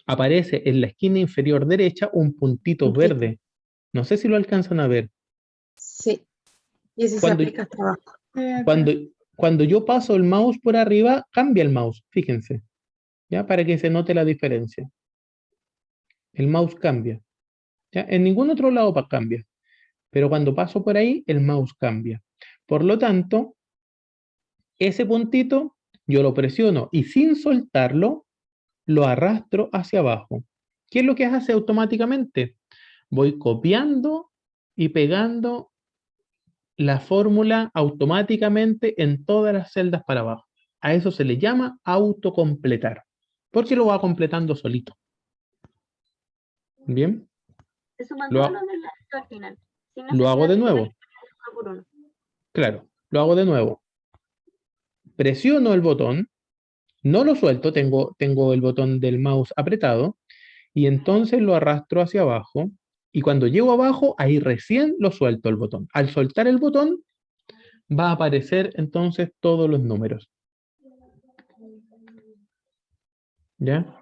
aparece en la esquina inferior derecha un puntito verde. No sé si lo alcanzan a ver. Sí, y ese se Cuando, aplica hasta abajo. cuando, cuando yo paso el mouse por arriba, cambia el mouse, fíjense, ¿ya? Para que se note la diferencia. El mouse cambia, ¿ya? En ningún otro lado cambia, pero cuando paso por ahí, el mouse cambia. Por lo tanto, ese puntito yo lo presiono y sin soltarlo, lo arrastro hacia abajo. ¿Qué es lo que hace automáticamente? Voy copiando y pegando la fórmula automáticamente en todas las celdas para abajo. A eso se le llama autocompletar, porque lo va completando solito. ¿Bien? Se suman Lo, todos ha- los del resto al final. Sin lo hago necesidad de de tener nuevo. que hacer uno por uno. Claro, lo hago de nuevo. Presiono el botón, no lo suelto, tengo el botón del mouse apretado, y entonces lo arrastro hacia abajo, y cuando llego abajo, ahí recién lo suelto el botón. Al soltar el botón, va a aparecer entonces todos los números. ¿Ya?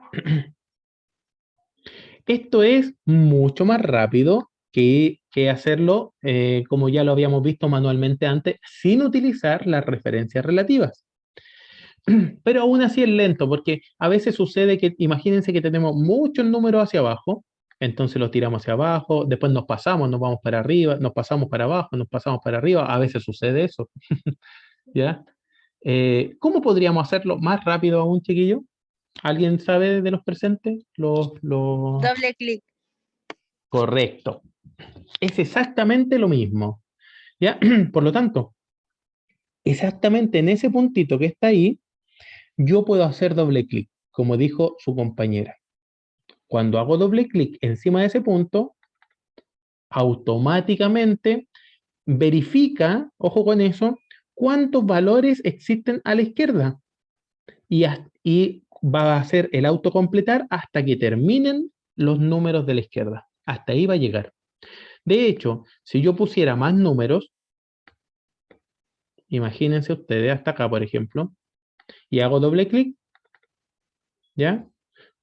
Esto es mucho más rápido que hacerlo, como ya lo habíamos visto manualmente antes, sin utilizar las referencias relativas. Pero aún así es lento, porque a veces sucede que, imagínense que tenemos muchos números hacia abajo, entonces los tiramos hacia abajo, después nos pasamos, nos vamos para arriba, nos pasamos para abajo, nos pasamos para arriba, a veces sucede eso. ¿Ya? ¿Cómo podríamos hacerlo más rápido aún, chiquillo? ¿Alguien sabe de los presentes? Doble clic. Correcto. Es exactamente lo mismo. ¿Ya? Por lo tanto, exactamente en ese puntito que está ahí, yo puedo hacer doble clic, como dijo su compañera. Cuando hago doble clic encima de ese punto, automáticamente verifica, ojo con eso, cuántos valores existen a la izquierda. Y va a hacer el autocompletar hasta que terminen los números de la izquierda. Hasta ahí va a llegar. De hecho, si yo pusiera más números, imagínense ustedes hasta acá, por ejemplo, y hago doble clic, ¿ya?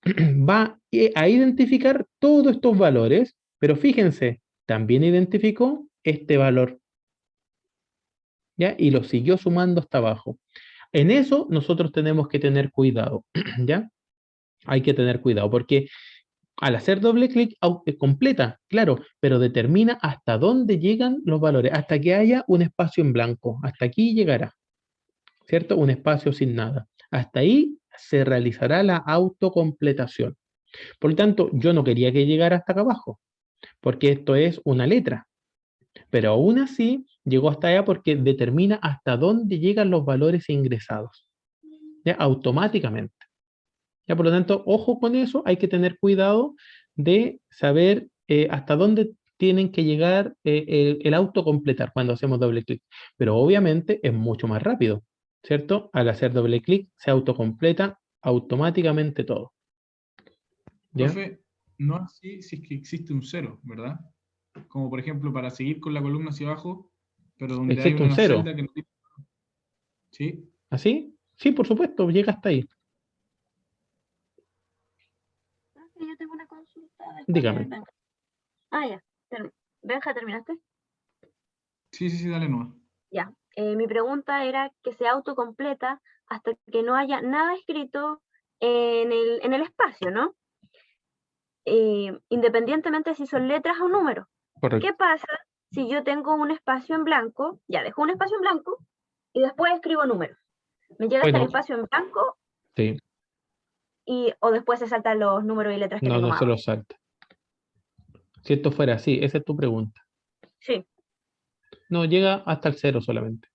Va a identificar todos estos valores, pero fíjense, también identificó este valor, ¿ya? Y lo siguió sumando hasta abajo. En eso nosotros tenemos que tener cuidado, ¿ya? Hay que tener cuidado, porque al hacer doble clic completa, claro, pero determina hasta dónde llegan los valores, hasta que haya un espacio en blanco, hasta aquí llegará, ¿cierto? Un espacio sin nada. Hasta ahí se realizará la autocompletación. Por lo tanto, yo no quería que llegara hasta acá abajo, porque esto es una letra, pero aún así llegó hasta allá porque determina hasta dónde llegan los valores ingresados, ¿ya? Automáticamente. ¿Ya? Por lo tanto, ojo con eso, hay que tener cuidado de saber hasta dónde tienen que llegar el autocompletar cuando hacemos doble clic. Pero obviamente es mucho más rápido, ¿cierto? Al hacer doble clic se autocompleta automáticamente todo. ¿Ya? Profe, no así si es que existe un cero, ¿verdad? Como por ejemplo para seguir con la columna hacia abajo, pero donde hay ¿Existe un una cero? celda que no tiene... ¿Sí? ¿Así? Sí, por supuesto, llega hasta ahí. Profe, yo tengo una consulta. Dígame. Benja. Ya. Benja, ¿terminaste? Sí, dale nomás. Ya. Mi pregunta era que se autocompleta hasta que no haya nada escrito en el espacio, ¿no? Independientemente si son letras o números. Correcto. ¿Qué pasa si yo tengo un espacio en blanco? Ya, dejo un espacio en blanco y después escribo números. ¿Me llega hasta el Bueno, espacio en blanco sí, o después se saltan los números y letras que tengo no más se lo abajo? salta. Si esto fuera así, esa es tu pregunta. Sí. No, llega hasta el 0 solamente.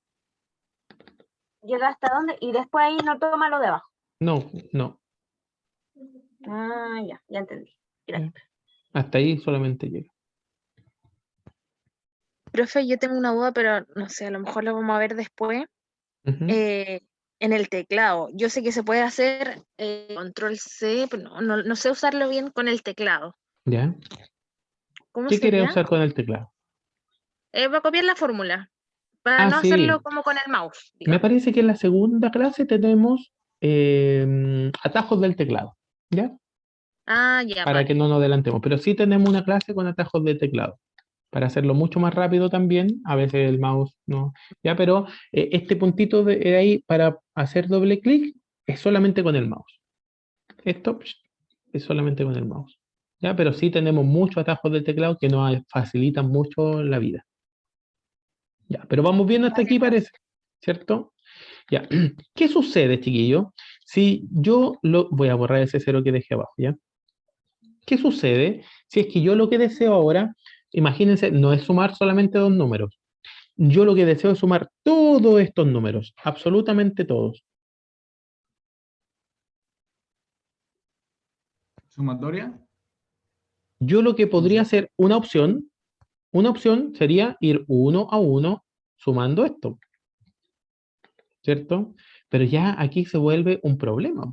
¿Llega hasta dónde? Y después ahí no toma lo de abajo. No. Ya entendí. Gracias. Hasta ahí solamente llega. Profe, yo tengo una duda, pero no sé, a lo mejor lo vamos a ver después. Ujú. En el teclado, yo sé que se puede hacer control C, pero no sé usarlo bien con el teclado. ¿Ya? ¿Cómo ¿Qué quieres sería? usar con el teclado? Va a copiar la fórmula, para no Sí. hacerlo como con el mouse, Me digamos. parece que en la segunda clase tenemos atajos del teclado, ¿ya? Ya, Para que vale. no nos adelantemos. Pero sí tenemos una clase con atajos de teclado. Para hacerlo mucho más rápido también, a veces el mouse no. ¿Ya? Pero este puntito de ahí para hacer doble clic es solamente con el mouse. Esto es solamente con el mouse. ¿Ya? Pero sí tenemos muchos atajos de teclado que nos facilitan mucho la vida. Ya, pero vamos viendo hasta aquí, parece, ¿cierto? Ya. ¿Qué sucede, chiquillo? Si yo voy a borrar ese 0 que dejé abajo, ¿ya? ¿Qué sucede si es que yo lo que deseo ahora, imagínense, no es sumar solamente dos números? Yo lo que deseo es sumar todos estos números, absolutamente todos. ¿Sumatoria? Yo lo que podría sé. hacer una opción sería ir uno a uno sumando esto, ¿cierto? Pero ya aquí se vuelve un problema.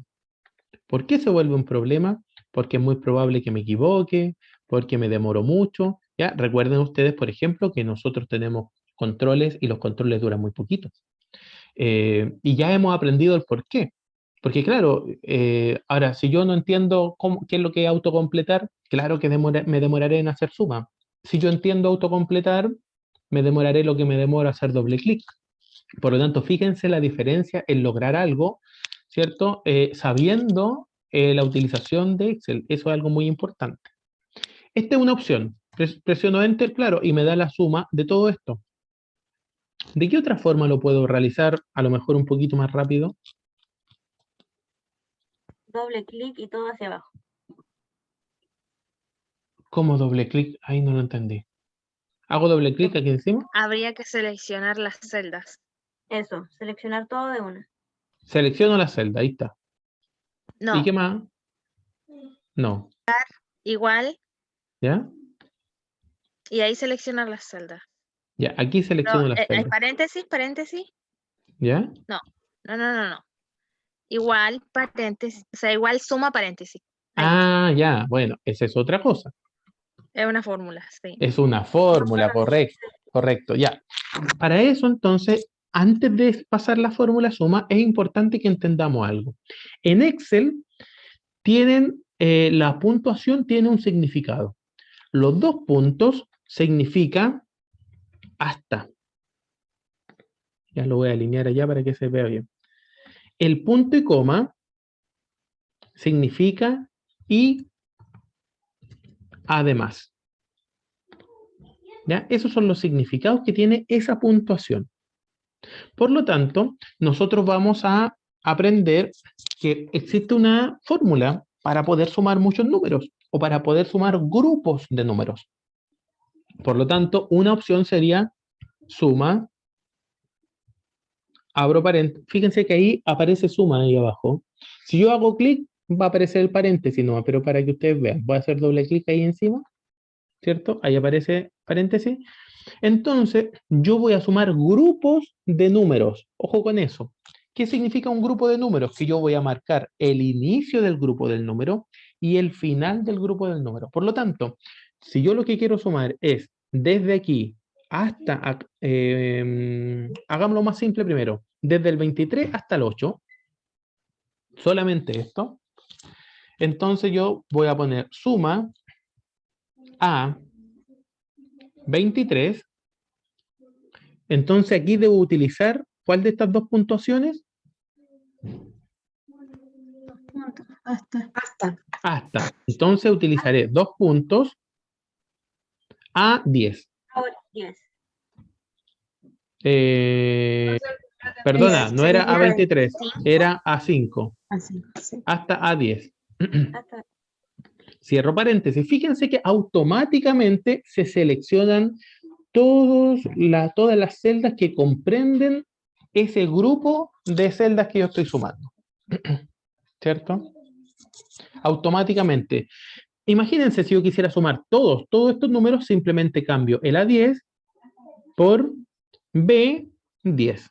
¿Por qué se vuelve un problema? Porque es muy probable que me equivoque, porque me demoro mucho. ¿Ya? Recuerden ustedes, por ejemplo, que nosotros tenemos controles y los controles duran muy poquito. Y ya hemos aprendido el por qué. Porque claro, ahora, si yo no entiendo qué es lo que es autocompletar, claro que me demoraré en hacer suma. Si yo entiendo autocompletar, me demoraré lo que me demora hacer doble clic. Por lo tanto, fíjense la diferencia en lograr algo, ¿cierto? Sabiendo la utilización de Excel. Eso es algo muy importante. Esta es una opción. Presiono Enter, claro, y me da la suma de todo esto. ¿De qué otra forma lo puedo realizar? A lo mejor un poquito más rápido. Doble clic y todo hacia abajo. ¿Cómo doble clic? Ahí no lo entendí. ¿Hago doble clic aquí encima? Habría que seleccionar las celdas. Eso, seleccionar todo de una. Selecciono la celda, ahí está. No, ¿Y qué más? No. igual, ¿Ya? y ahí seleccionar las celdas. Ya, aquí No, selecciono la ¿hay celda. paréntesis? ¿Ya? No. Igual, paréntesis, o sea, igual suma paréntesis. Ahí. Ya, bueno, esa es otra cosa. Es una fórmula, sí. Es una fórmula, correcto, ya. Para eso, entonces, antes de pasar la fórmula suma, es importante que entendamos algo. En Excel, la puntuación tiene un significado. Los dos puntos significan hasta. Ya lo voy a alinear allá para que se vea bien. El punto y coma significa y además. ¿Ya? Esos son los significados que tiene esa puntuación. Por lo tanto, nosotros vamos a aprender que existe una fórmula para poder sumar muchos números o para poder sumar grupos de números. Por lo tanto, una opción sería suma, abro paréntesis. Fíjense que ahí aparece suma ahí abajo. Si yo hago clic, va a aparecer el paréntesis, no, pero para que ustedes vean, voy a hacer doble clic ahí encima, ¿cierto? Ahí aparece paréntesis. Entonces, yo voy a sumar grupos de números. Ojo con eso. ¿Qué significa un grupo de números? Que yo voy a marcar el inicio del grupo del número y el final del grupo del número. Por lo tanto, si yo lo que quiero sumar es desde aquí hasta, hagámoslo más simple primero, desde el 23 hasta el 8, solamente esto, entonces yo voy a poner suma A23, entonces aquí debo utilizar ¿cuál de estas dos puntuaciones? Hasta. Entonces utilizaré 2 puntos A10. Ahora 10. Perdona, no era A23, ¿Cinco? era A5. Así, sí. Hasta A10. Hasta Cierro paréntesis. Fíjense que automáticamente se seleccionan todas las celdas que comprenden ese grupo de celdas que yo estoy sumando. ¿Cierto? Automáticamente. Imagínense si yo quisiera sumar todos estos números, simplemente cambio el A10 por B10.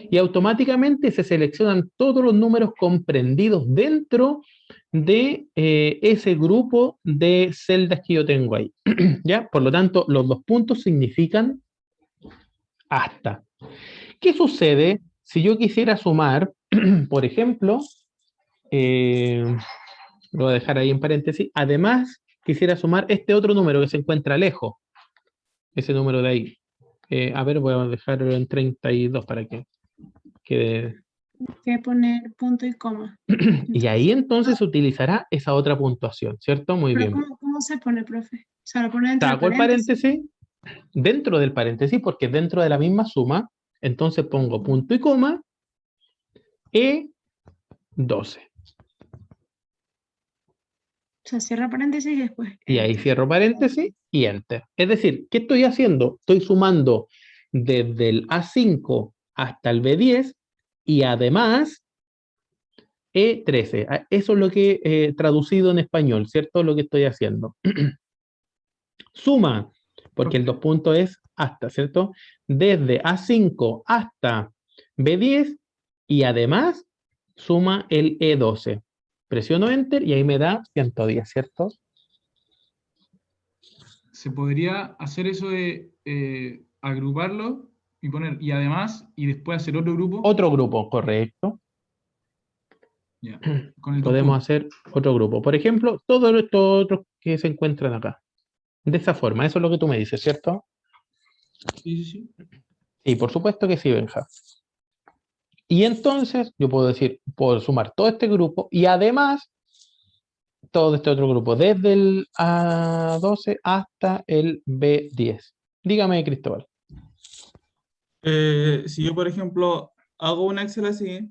Y automáticamente se seleccionan todos los números comprendidos dentro de ese grupo de celdas que yo tengo ahí. ¿Ya? Por lo tanto, los 2 puntos significan hasta. ¿Qué sucede si yo quisiera sumar, por ejemplo, lo voy a dejar ahí en paréntesis, además quisiera sumar este otro número que se encuentra lejos, ese número de ahí. A ver, voy a dejarlo en 32 para que quede. Que poner punto y coma. Y ahí entonces se utilizará esa otra puntuación, ¿cierto? Muy Pero bien. ¿cómo se pone, profe? O sea, lo pone dentro del Saco el paréntesis, dentro del paréntesis, porque dentro de la misma suma, entonces pongo punto y coma, E12. O sea, cierra paréntesis y después. Y ahí cierro paréntesis y enter. Es decir, ¿qué estoy haciendo? Estoy sumando desde el A5 hasta el B10 y además E13. Eso es lo que he traducido en español, ¿cierto? Lo que estoy haciendo. Suma, porque el 2 puntos es hasta, ¿cierto? Desde A5 hasta B10 y además suma el E12. Presiono Enter y ahí me da 110, ¿cierto? Se podría hacer eso de agruparlo y poner, y además, y después hacer otro grupo. Otro grupo, correcto. Ya, con el 2 Podemos puntos. hacer otro grupo. Por ejemplo, todos estos otros que se encuentran acá. De esa forma, eso es lo que tú me dices, ¿cierto? Sí, sí, sí. Sí, por supuesto que sí, Benja. Y entonces yo puedo decir, puedo sumar todo este grupo y además todo este otro grupo, desde el A12 hasta el B10. Dígame, Cristóbal. Si yo, por ejemplo, hago un Excel así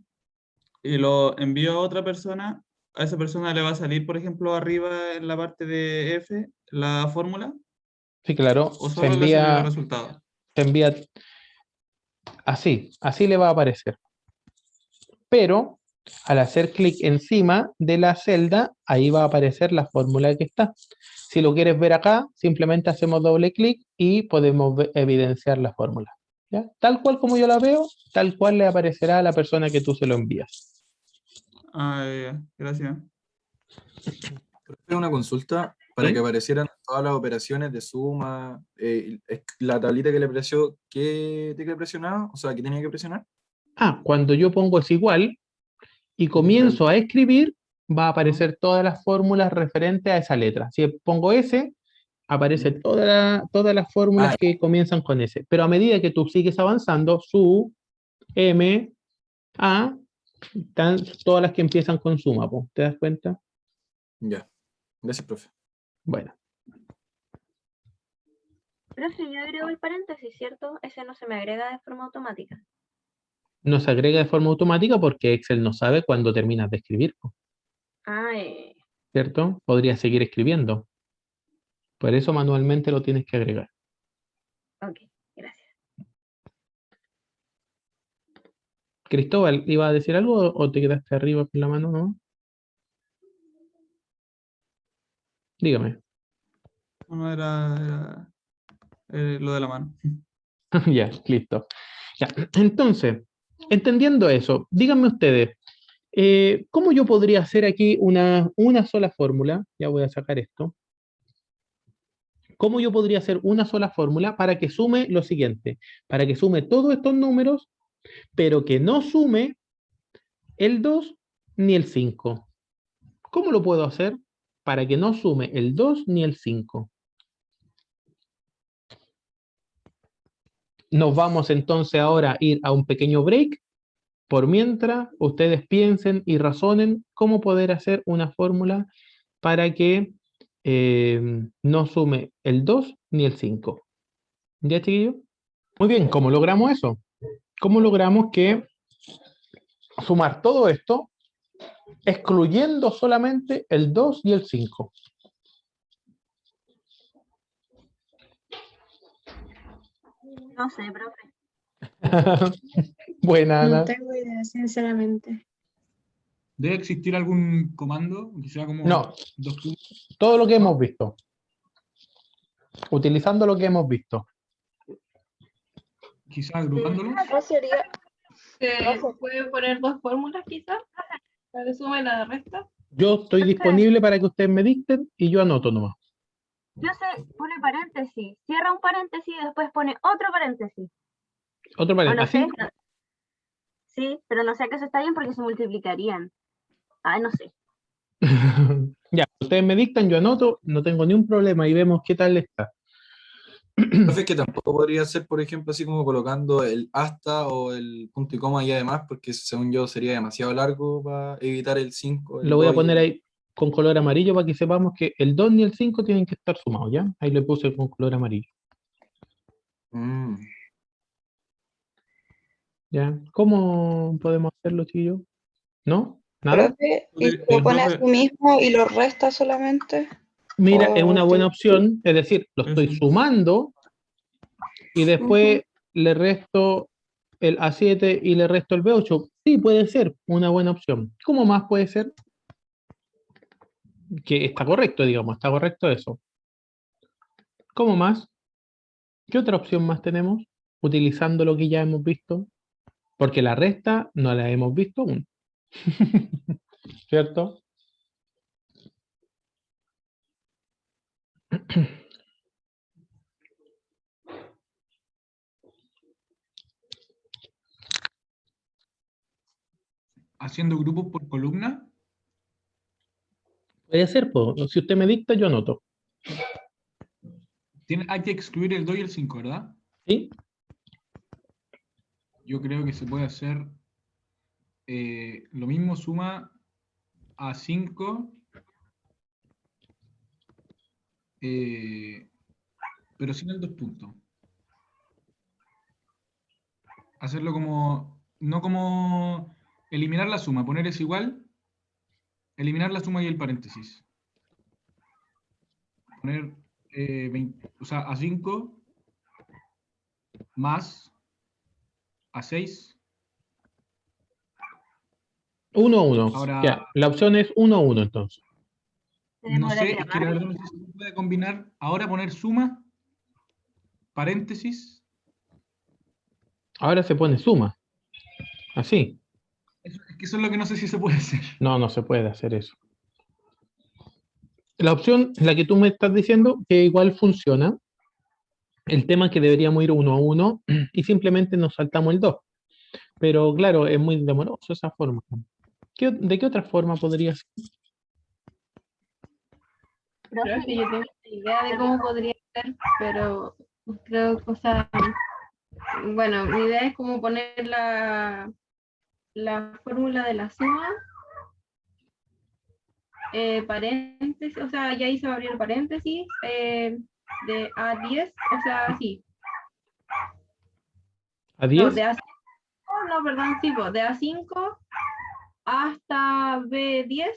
y lo envío a otra persona, a esa persona le va a salir, por ejemplo, arriba en la parte de F, la fórmula, Sí, claro, o se solo le sale el envía resultado. así le va a aparecer. Pero al hacer clic encima de la celda, ahí va a aparecer la fórmula que está. Si lo quieres ver acá, simplemente hacemos doble clic y podemos evidenciar la fórmula. ¿Ya? Tal cual como yo la veo, tal cual le aparecerá a la persona que tú se lo envías. Ya, gracias. Una consulta para ¿Sí? que aparecieran todas las operaciones de suma, la tablita que le presionó, ¿qué tiene que presionar? O sea, ¿qué tenía que presionar? Cuando yo pongo es igual y comienzo a escribir, va a aparecer todas las fórmulas referentes a esa letra. Si pongo S, aparecen todas las fórmulas que comienzan con S. Pero a medida que tú sigues avanzando, su, M, A, están todas las que empiezan con suma, ¿te das cuenta? Ya. Gracias, profe. Bueno. Profe, yo agrego el paréntesis, ¿cierto? Ese no se me agrega de forma automática. No se agrega de forma automática porque Excel no sabe cuándo terminas de escribir, ¿cierto? Podrías seguir escribiendo. Por eso manualmente lo tienes que agregar. Ok, gracias. Cristóbal, ¿iba a decir algo o te quedaste arriba con la mano, no? Dígame. No, era lo de la mano. Ya, listo. Ya. Entonces, entendiendo eso, díganme ustedes, ¿cómo yo podría hacer aquí una sola fórmula? Ya voy a sacar esto. ¿Cómo yo podría hacer una sola fórmula para que sume lo siguiente? Para que sume todos estos números, pero que no sume el 2 ni el 5. ¿Cómo lo puedo hacer? para que no sume el 2 ni el 5. Nos vamos entonces ahora a ir a un pequeño break. Por mientras, ustedes piensen y razonen cómo poder hacer una fórmula para que no sume el 2 ni el 5. ¿Ya, chiquillos? Muy bien, ¿cómo logramos eso? ¿Cómo logramos que sumar todo esto excluyendo solamente el 2 y el 5? No sé, profe. Buena, No Ana. tengo idea, sinceramente. ¿Debe existir algún comando que sea como No, dos puntos? todo lo que hemos visto. Utilizando lo que hemos visto. Quizás agrupándolos. ¿No sería? ¿Puede poner dos fórmulas quizás? La de suma y la de resta. Yo estoy disponible para que ustedes me dicten y yo anoto nomás. Yo sé, pone paréntesis, cierra un paréntesis y después pone otro paréntesis. Otro O paréntesis. no sé, ¿Así? pero- sí, pero no sé que eso está bien porque se multiplicarían. Ay, no sé. Ya, ustedes me dictan, yo anoto, no tengo ni un problema y vemos qué tal está. Profe, es que tampoco podría ser, por ejemplo, así como colocando el hasta o el punto y coma y además, porque según yo sería demasiado largo para evitar el 5, el Lo voy a 2 y poner el... ahí con color amarillo para que sepamos que el 2 ni el 5 tienen que estar sumados, ¿ya? Ahí le puse con color amarillo. Mm. ¿Ya? ¿Cómo podemos hacerlo, chiquillos? ¿No? ¿Nada? Profe, ¿y si lo pone a sí mismo y lo resta solamente? Mira, es una ¿O buena tiene- opción, es decir, lo estoy Eso. sumando y después le resto el A7 y le resto el B8. Sí, puede ser una buena opción. ¿Cómo más puede ser? Que está correcto, digamos, está correcto eso. ¿Cómo más? ¿Qué otra opción más tenemos? Utilizando lo que ya hemos visto. Porque la resta no la hemos visto aún. ¿Cierto? Haciendo grupos por columna. Puede ser, pues. Si usted me dicta, yo anoto. Hay que excluir el 2 y el 5, ¿verdad? ¿Sí? Yo creo que se puede hacer lo mismo, suma a 5, pero sin el 2 puntos. Hacerlo como, no como eliminar la suma, poner es igual, eliminar la suma y el paréntesis. Poner o sea, a 5 más a 6. 1, 1. Ahora, Ya, la opción es 1, 1 entonces. no sé, es que la verdad no sé si se puede combinar. Ahora poner suma, paréntesis. Ahora se pone suma. Así. Es que eso es lo que no sé si se puede hacer. No, no se puede hacer eso. La opción, la que tú me estás diciendo, que igual funciona. El tema es que deberíamos ir 1 a 1 y simplemente nos saltamos el 2. Pero claro, es muy demoroso esa forma. ¿De qué otra forma podría ser? Profe, yo tengo idea de cómo podría ser, pero creo que, o sea, bueno, mi idea es como poner la fórmula de la suma, paréntesis, o sea, ya ahí se va a abrir el paréntesis, de A10, o sea, sí. ¿A No, 10? de A5, no, perdón, sí, pues, de A5 hasta B10.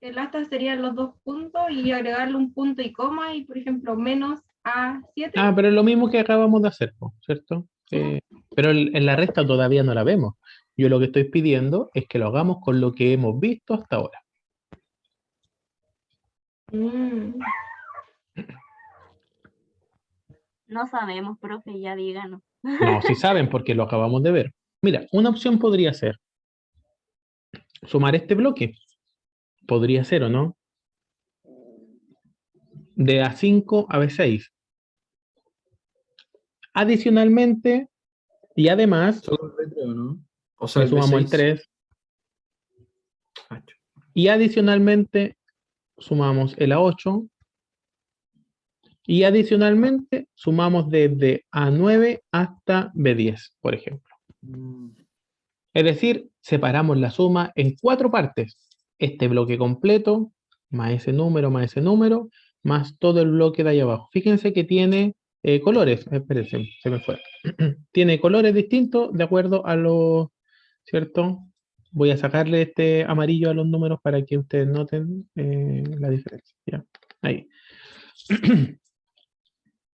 El hasta serían los dos puntos y agregarle un punto y coma y, por ejemplo, menos A7. Ah, pero es lo mismo que acabamos de hacer, po, ¿cierto? Pero en la resta todavía no la vemos. Yo lo que estoy pidiendo es que lo hagamos con lo que hemos visto hasta ahora. No sabemos, profe, ya díganos. No, si saben porque lo acabamos de ver. Mira, una opción podría ser sumar este bloque. Podría ser, ¿o no? De A5 a B6. Adicionalmente, y además, Solo el B3, ¿o no? O sea, le el sumamos el B6. 3. Y adicionalmente sumamos el A8 y adicionalmente sumamos desde A9 hasta B10, por ejemplo. Es decir, separamos la suma en 4 partes. Este bloque completo, más ese número, más todo el bloque de ahí abajo. Fíjense que tiene colores. Espérense, se me fue. Tiene colores distintos de acuerdo a los, ¿cierto? Voy a sacarle este amarillo a los números para que ustedes noten la diferencia. ¿Ya? Ahí.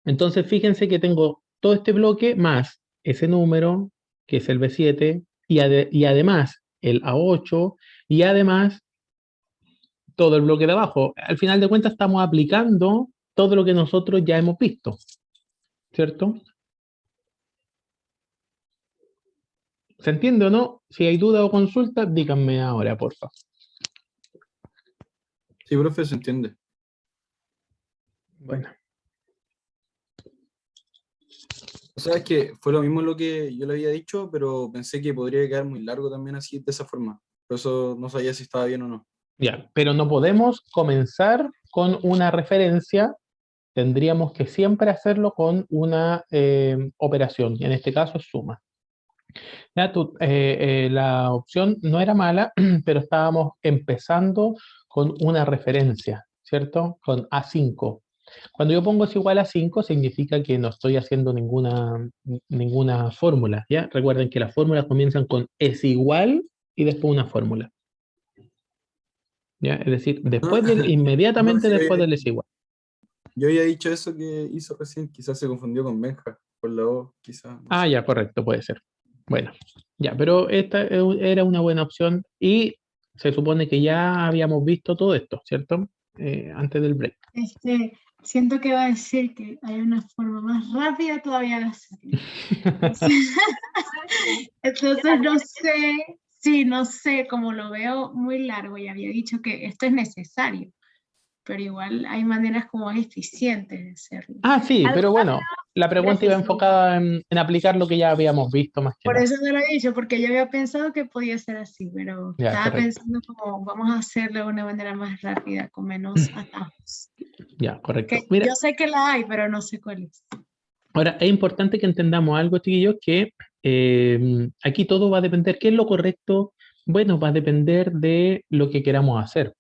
Entonces, fíjense que tengo todo este bloque más ese número, que es el B7, y además el A8, y además todo el bloque de abajo. Al final de cuentas, estamos aplicando todo lo que nosotros ya hemos visto, ¿cierto? ¿Se entiende o no? Si hay duda o consulta, díganme ahora, por favor. Sí, profe, se entiende. Bueno. O sea, es que fue lo mismo lo que yo le había dicho, pero pensé que podría quedar muy largo también así, de esa forma. Por eso no sabía si estaba bien o no. Ya, pero no podemos comenzar con una referencia, tendríamos que siempre hacerlo con una operación, y en este caso es suma. Ya, la opción no era mala, pero estábamos empezando con una referencia, ¿cierto? Con A5. Cuando yo pongo es igual a 5, significa que no estoy haciendo ninguna fórmula, ¿ya? Recuerden que las fórmulas comienzan con es igual y después una fórmula. ¿Ya? Es decir, inmediatamente No, sí, después del es igual. yo había dicho eso que hizo recién, quizás se confundió con Benja, con la O, quizás. No sé. Ya, correcto, puede ser. Bueno, ya, pero esta era una buena opción y se supone que ya habíamos visto todo esto, ¿cierto? Antes del break. Siento que va a decir que hay una forma más rápida todavía de hacerlo. Entonces no sé, sí, no sé, como lo veo muy largo y había dicho que esto es necesario, pero igual hay maneras como eficientes de hacerlo. Sí, pero bueno, la pregunta iba enfocada en aplicar lo que ya habíamos visto más que Por nada. eso no lo he dicho, porque yo había pensado que podía ser así, pero Ya, estaba correcto. pensando como vamos a hacerlo de una manera más rápida, con menos atajos. Ya, correcto. Que Mira, yo sé que la hay, pero no sé cuál es. ahora es importante que entendamos algo, chiquillos, que aquí todo va a depender. ¿Qué es lo correcto? Bueno, va a depender de lo que queramos hacer.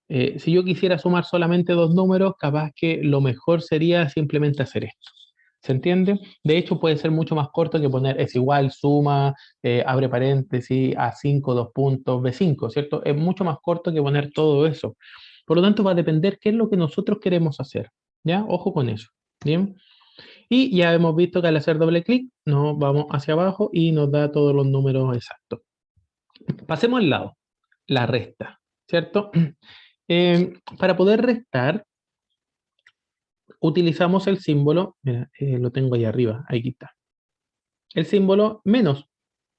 Si yo quisiera sumar solamente 2 números, capaz que lo mejor sería simplemente hacer esto. ¿Se entiende? De hecho, puede ser mucho más corto que poner es igual, suma, abre paréntesis, A5, 2 puntos, B5, ¿cierto? Es mucho más corto que poner todo eso. Por lo tanto, va a depender qué es lo que nosotros queremos hacer. ¿Ya? Ojo con eso. ¿Bien? Y ya hemos visto que al hacer doble clic, nos vamos hacia abajo y nos da todos los números exactos. Pasemos al lado, la resta, ¿cierto? Para poder restar, utilizamos el símbolo, mira, lo tengo ahí arriba, ahí está. El símbolo menos,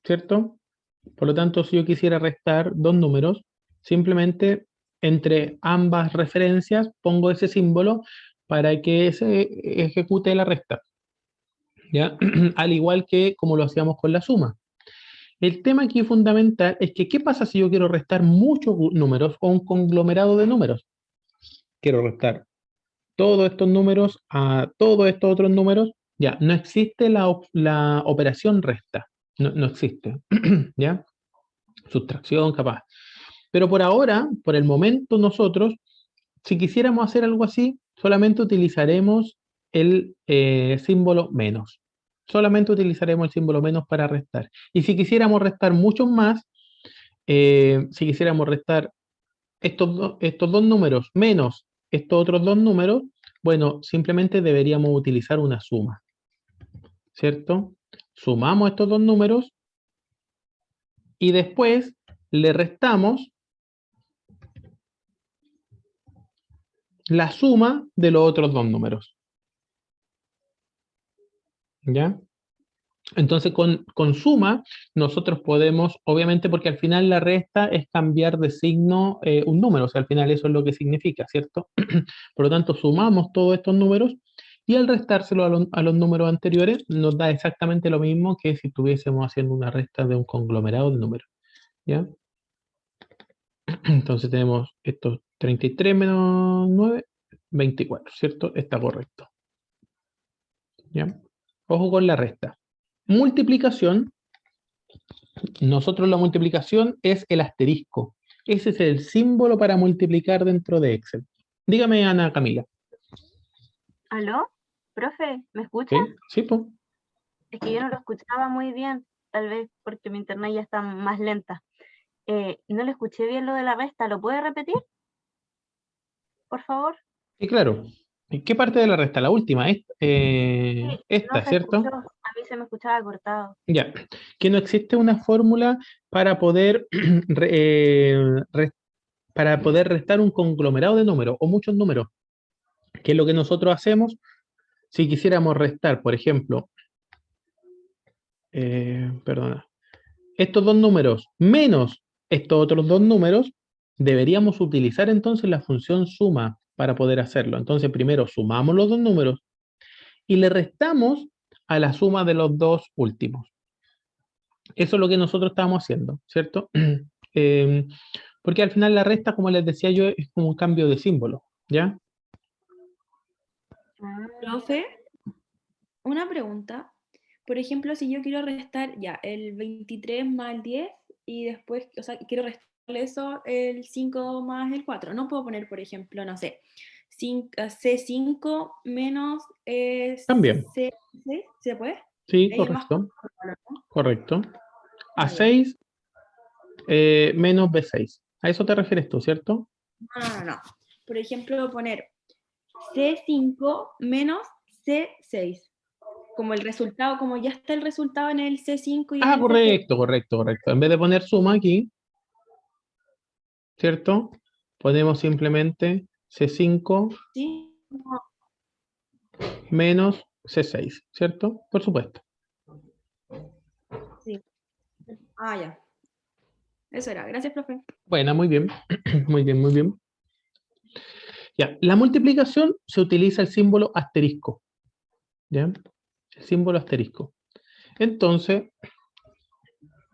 ¿cierto? Por lo tanto, si yo quisiera restar 2 números, simplemente entre ambas referencias pongo ese símbolo para que se ejecute la resta. ¿Ya? Al igual que como lo hacíamos con la suma. El tema aquí fundamental es que, ¿qué pasa si yo quiero restar muchos números o un conglomerado de números? Quiero restar todos estos números a todos estos otros números. Ya, no existe la operación resta. No existe. ¿Ya? Sustracción, capaz. Pero por ahora, por el momento, nosotros, si quisiéramos hacer algo así, solamente utilizaremos el símbolo menos. Solamente utilizaremos el símbolo menos para restar. Y si quisiéramos restar muchos más, si quisiéramos restar estos 2 números menos estos otros 2 números, bueno, simplemente deberíamos utilizar una suma. ¿Cierto? Sumamos estos 2 números y después le restamos la suma de los otros 2 números. ¿Ya? Entonces, con suma, nosotros podemos, obviamente, porque al final la resta es cambiar de signo un número, o sea, al final eso es lo que significa, ¿cierto? Por lo tanto, sumamos todos estos números y al restárselo a los números anteriores nos da exactamente lo mismo que si estuviésemos haciendo una resta de un conglomerado de números. ¿Ya? Entonces tenemos estos 33 menos 9, 24, ¿cierto? Está correcto. ¿Ya? Ojo con la resta. Multiplicación. Nosotros la multiplicación es el asterisco. Ese es el símbolo para multiplicar dentro de Excel. Dígame, Ana Camila. ¿Aló? ¿Profe? ¿Me escucha? ¿Sí? ¿Sí, po? Es que yo no lo escuchaba muy bien, tal vez porque mi internet ya está más lenta. No le escuché bien lo de la resta, ¿lo puede repetir? Por favor. Sí, claro. ¿En qué parte de la resta? La última, Sí, no esta, se ¿cierto? escuchó, a mí se me escuchaba cortado. Ya. Que no existe una fórmula para poder, para poder restar un conglomerado de números o muchos números. Que es lo que nosotros hacemos si quisiéramos restar, por ejemplo, perdona, estos dos números menos estos otros dos números, deberíamos utilizar entonces la función suma para poder hacerlo. Entonces primero sumamos los dos números y le restamos a la suma de los dos últimos. Eso es lo que nosotros estamos haciendo, ¿cierto? Porque al final la resta, como les decía yo, es como un cambio de símbolo, ¿ya? Profe, una pregunta. Por ejemplo, si yo quiero restar ya el 23 más el 10 y después, o sea, quiero restarle eso el 5 más el 4. No puedo poner, por ejemplo, no sé, C5 menos También. C6, ¿se puede? Sí, Ahí es más correcto. cómodo, ¿no? Correcto. Ah, ya. A6 menos B6. A eso te refieres tú, ¿cierto? No. Por ejemplo, poner C5 menos C6. Como el resultado, como ya está el resultado en el C5 y en Ah, el correcto, correcto, correcto. En vez de poner suma aquí, ¿cierto? Ponemos simplemente C5 C6. No. menos C6, ¿cierto? Por supuesto. Sí. Ah, ya. Eso era. Gracias, profe. Bueno, muy bien. Muy bien, muy bien. Ya, la multiplicación se utiliza el símbolo asterisco. ¿Ya? El símbolo asterisco. Entonces,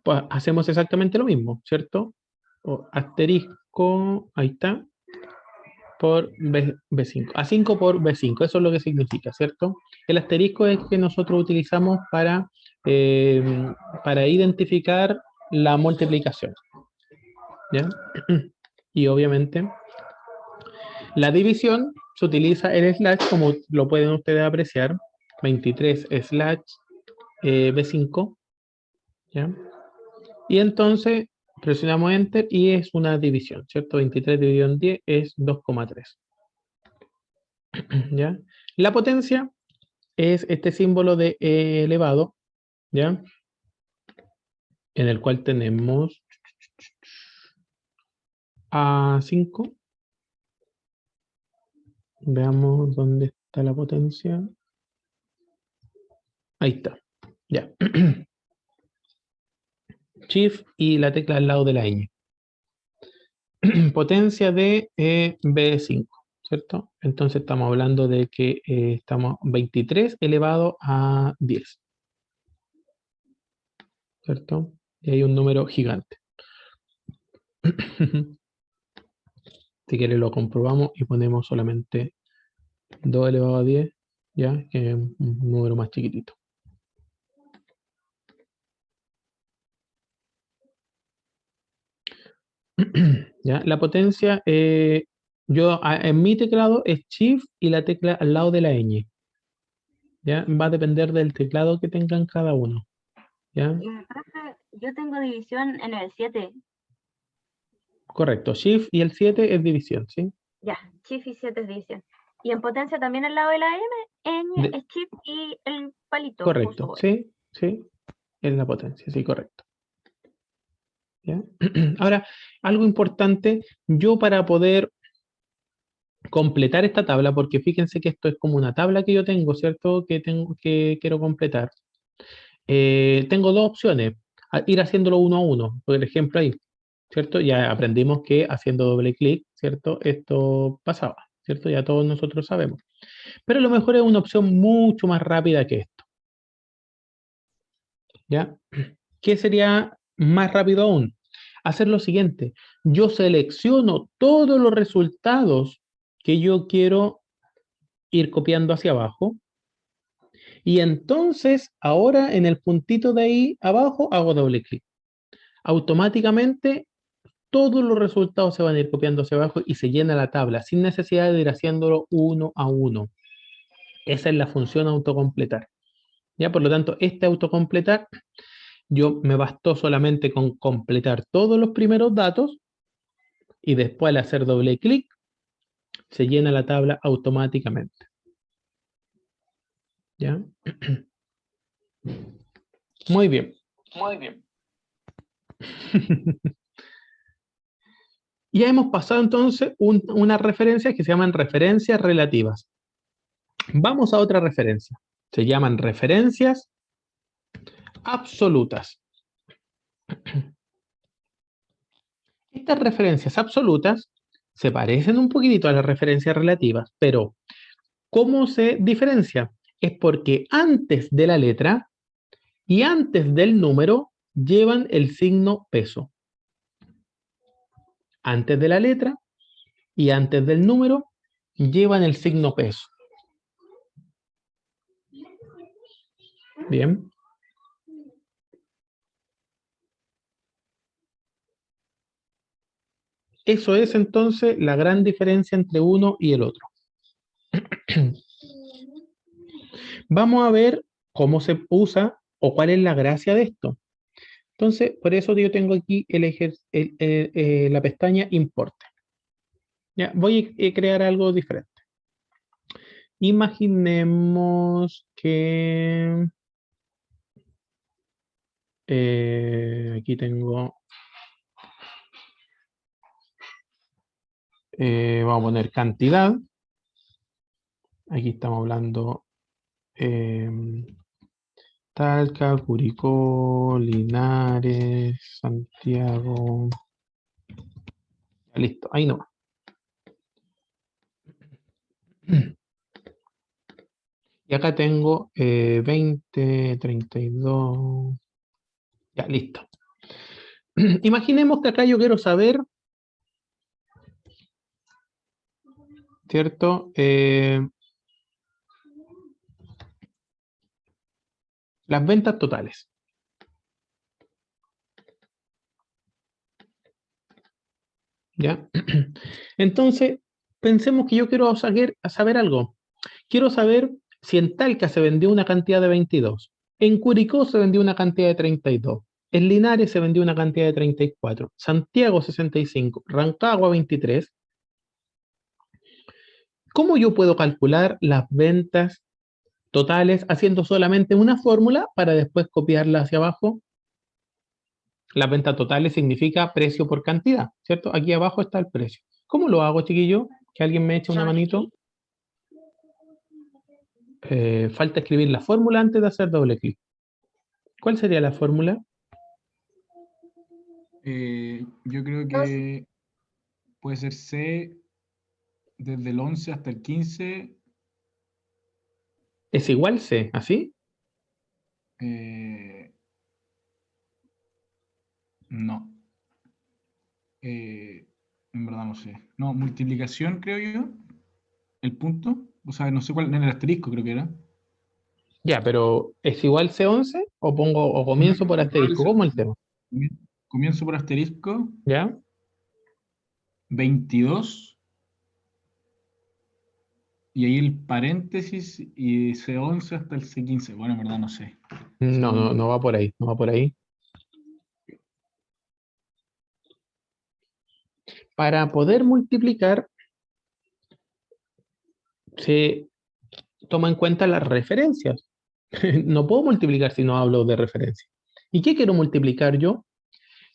pues hacemos exactamente lo mismo, ¿cierto? O asterisco, ahí está, por B5. A5 por B5, eso es lo que significa, ¿cierto? El asterisco es que nosotros utilizamos para identificar la multiplicación. ¿Ya? Y obviamente la división se utiliza el slash, como lo pueden ustedes apreciar, 23 slash B5, ¿ya? Y entonces presionamos Enter y es una división, ¿cierto? 23 dividido en 10 es 2,3. ¿Ya? La potencia es este símbolo de elevado, ¿ya? En el cual tenemos A5. Veamos dónde está la potencia. Ahí está. Ya. Shift y la tecla al lado de la ñ. Potencia de B5, ¿cierto? Entonces estamos hablando de que estamos 23 elevado a 10. ¿Cierto? Y hay un número gigante. Si quiere lo comprobamos y ponemos solamente 2 elevado a 10, ya, que es un número más chiquitito. ¿Ya? La potencia, en mi teclado es Shift y la tecla al lado de la ñ. ¿Ya? Va a depender del teclado que tengan cada uno. ¿Ya? Profe, yo tengo división en el 7. Correcto, Shift y el 7 es división, ¿sí? Ya, Shift y 7 es división. Y en potencia también al lado de la ñ es Shift y el palito. Correcto, justo. sí, es la potencia, sí, correcto. ¿Ya? Ahora, algo importante, yo para poder completar esta tabla, porque fíjense que esto es como una tabla que yo tengo, ¿cierto? Que quiero completar. Tengo dos opciones, ir haciéndolo uno a uno, por ejemplo ahí, ¿cierto? Ya aprendimos que haciendo doble clic, ¿cierto? Esto pasaba, ¿cierto? Ya todos nosotros sabemos. Pero a lo mejor es una opción mucho más rápida que esto. ¿Ya? ¿Qué sería más rápido aún? hacer lo siguiente. Yo selecciono todos los resultados que yo quiero ir copiando hacia abajo. Y entonces, ahora en el puntito de ahí abajo, hago doble clic. Automáticamente, todos los resultados se van a ir copiando hacia abajo y se llena la tabla, sin necesidad de ir haciéndolo uno a uno. Esa es la función autocompletar. ¿Ya? Por lo tanto, este autocompletar, yo me bastó solamente con completar todos los primeros datos y después al hacer doble clic, se llena la tabla automáticamente. ¿Ya? Muy bien. Muy bien. Ya hemos pasado entonces unas referencias que se llaman referencias relativas. Vamos a otra referencia. Se llaman referencias absolutas. Estas referencias absolutas se parecen un poquitito a las referencias relativas, pero ¿cómo se diferencia? Es porque antes de la letra y antes del número llevan el signo peso. Antes de la letra y antes del número llevan el signo peso. Bien. Eso es entonces la gran diferencia entre uno y el otro. Vamos a ver cómo se usa o cuál es la gracia de esto. Entonces, por eso yo tengo aquí la pestaña Importe. Ya, voy a crear algo diferente. Imaginemos que aquí tengo, vamos a poner cantidad. Aquí estamos hablando Talca, Curicó, Linares, Santiago. Listo, ahí no. Y acá tengo 20, 32. Ya, listo. Imaginemos que acá yo quiero saber, ¿cierto? Las ventas totales. ¿Ya? Entonces, pensemos que yo quiero saber algo. Quiero saber si en Talca se vendió una cantidad de 22, en Curicó se vendió una cantidad de 32, en Linares se vendió una cantidad de 34, Santiago 65, Rancagua 23. ¿Cómo yo puedo calcular las ventas totales haciendo solamente una fórmula para después copiarla hacia abajo? Las ventas totales significa precio por cantidad, ¿cierto? Aquí abajo está el precio. ¿Cómo lo hago, chiquillo? Que alguien me eche una manito. Falta escribir la fórmula antes de hacer doble clic. ¿Cuál sería la fórmula? Yo creo que puede ser C desde el 11 hasta el 15. Es igual C, ¿así? No. En verdad no sé. No, multiplicación creo yo. El punto. O sea, no sé cuál, en el asterisco creo que era. Ya, pero ¿es igual C11 o comienzo por asterisco? ¿Cómo es el tema? Comienzo por asterisco. ¿Ya? 22. Y ahí el paréntesis y C11 hasta el C15. Bueno, en verdad no sé. No va por ahí, no va por ahí. Para poder multiplicar, se toma en cuenta las referencias. No puedo multiplicar si no hablo de referencia. ¿Y qué quiero multiplicar yo?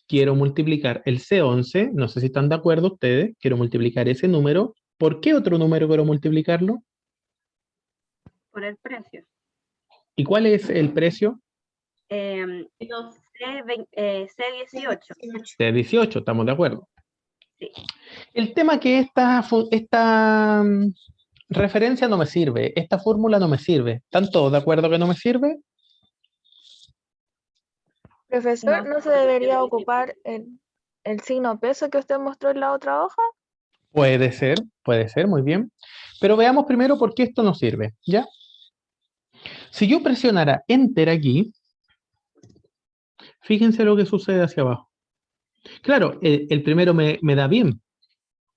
Quiero multiplicar el C11, no sé si están de acuerdo ustedes, quiero multiplicar ese número. ¿Por qué otro número quiero multiplicarlo? Por el precio. ¿Y cuál es el precio? C18. C18, estamos de acuerdo. Sí. El tema que esta referencia no me sirve, esta fórmula no me sirve. ¿Están todos de acuerdo que no me sirve? Profesor, no se debería ocupar el el signo peso que usted mostró en la otra hoja. Puede ser, muy bien. Pero veamos primero por qué esto nos sirve, ¿ya? Si yo presionara Enter aquí, fíjense lo que sucede hacia abajo. Claro, el primero me da bien,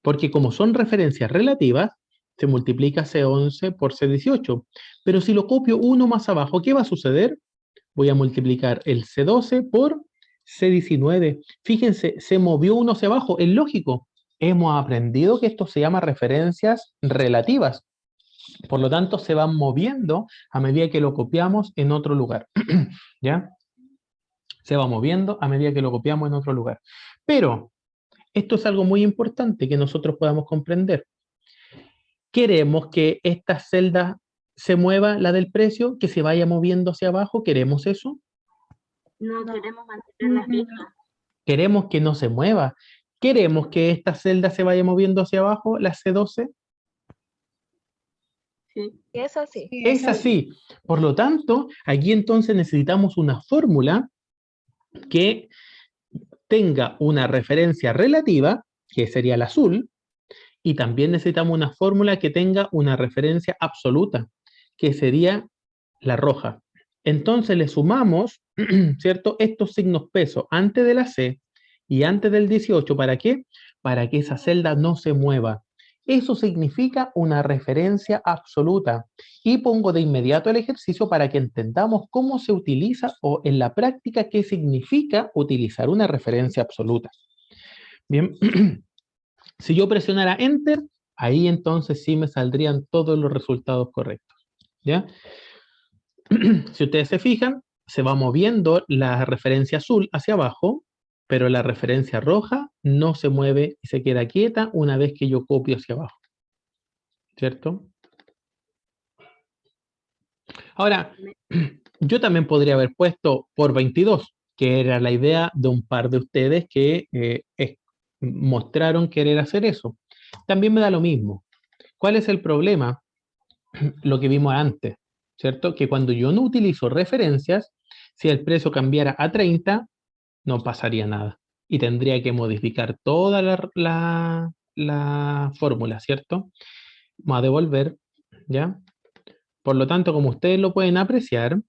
porque como son referencias relativas, se multiplica C11 por C18. Pero si lo copio uno más abajo, ¿qué va a suceder? Voy a multiplicar el C12 por C19. Fíjense, se movió uno hacia abajo, es lógico. Hemos aprendido que esto se llama referencias relativas. Por lo tanto, se van moviendo a medida que lo copiamos en otro lugar. ¿Ya? Se va moviendo a medida que lo copiamos en otro lugar. Pero esto es algo muy importante que nosotros podamos comprender. ¿Queremos que esta celda se mueva, la del precio, que se vaya moviendo hacia abajo? ¿Queremos eso? No queremos mantenerla fija. Queremos que no se mueva. ¿Queremos que esta celda se vaya moviendo hacia abajo, la C12? Sí. Es así. Es así. Por lo tanto, aquí entonces necesitamos una fórmula que tenga una referencia relativa, que sería el azul, y también necesitamos una fórmula que tenga una referencia absoluta, que sería la roja. Entonces le sumamos, ¿cierto?, estos signos peso antes de la C y antes del 18. ¿Para qué? Para que esa celda no se mueva. Eso significa una referencia absoluta. Y pongo de inmediato el ejercicio para que entendamos cómo se utiliza o en la práctica qué significa utilizar una referencia absoluta. Bien, si yo presionara Enter, ahí entonces sí me saldrían todos los resultados correctos. ¿Ya? Si ustedes se fijan, se va moviendo la referencia azul hacia abajo, pero la referencia roja no se mueve y se queda quieta una vez que yo copio hacia abajo. ¿Cierto? Ahora, yo también podría haber puesto por 22, que era la idea de un par de ustedes que mostraron querer hacer eso. También me da lo mismo. ¿Cuál es el problema? Lo que vimos antes, ¿cierto? Que cuando yo no utilizo referencias, si el precio cambiara a 30, no pasaría nada. Y tendría que modificar toda la fórmula, ¿cierto? Vamos a devolver, ¿ya? Por lo tanto, como ustedes lo pueden apreciar,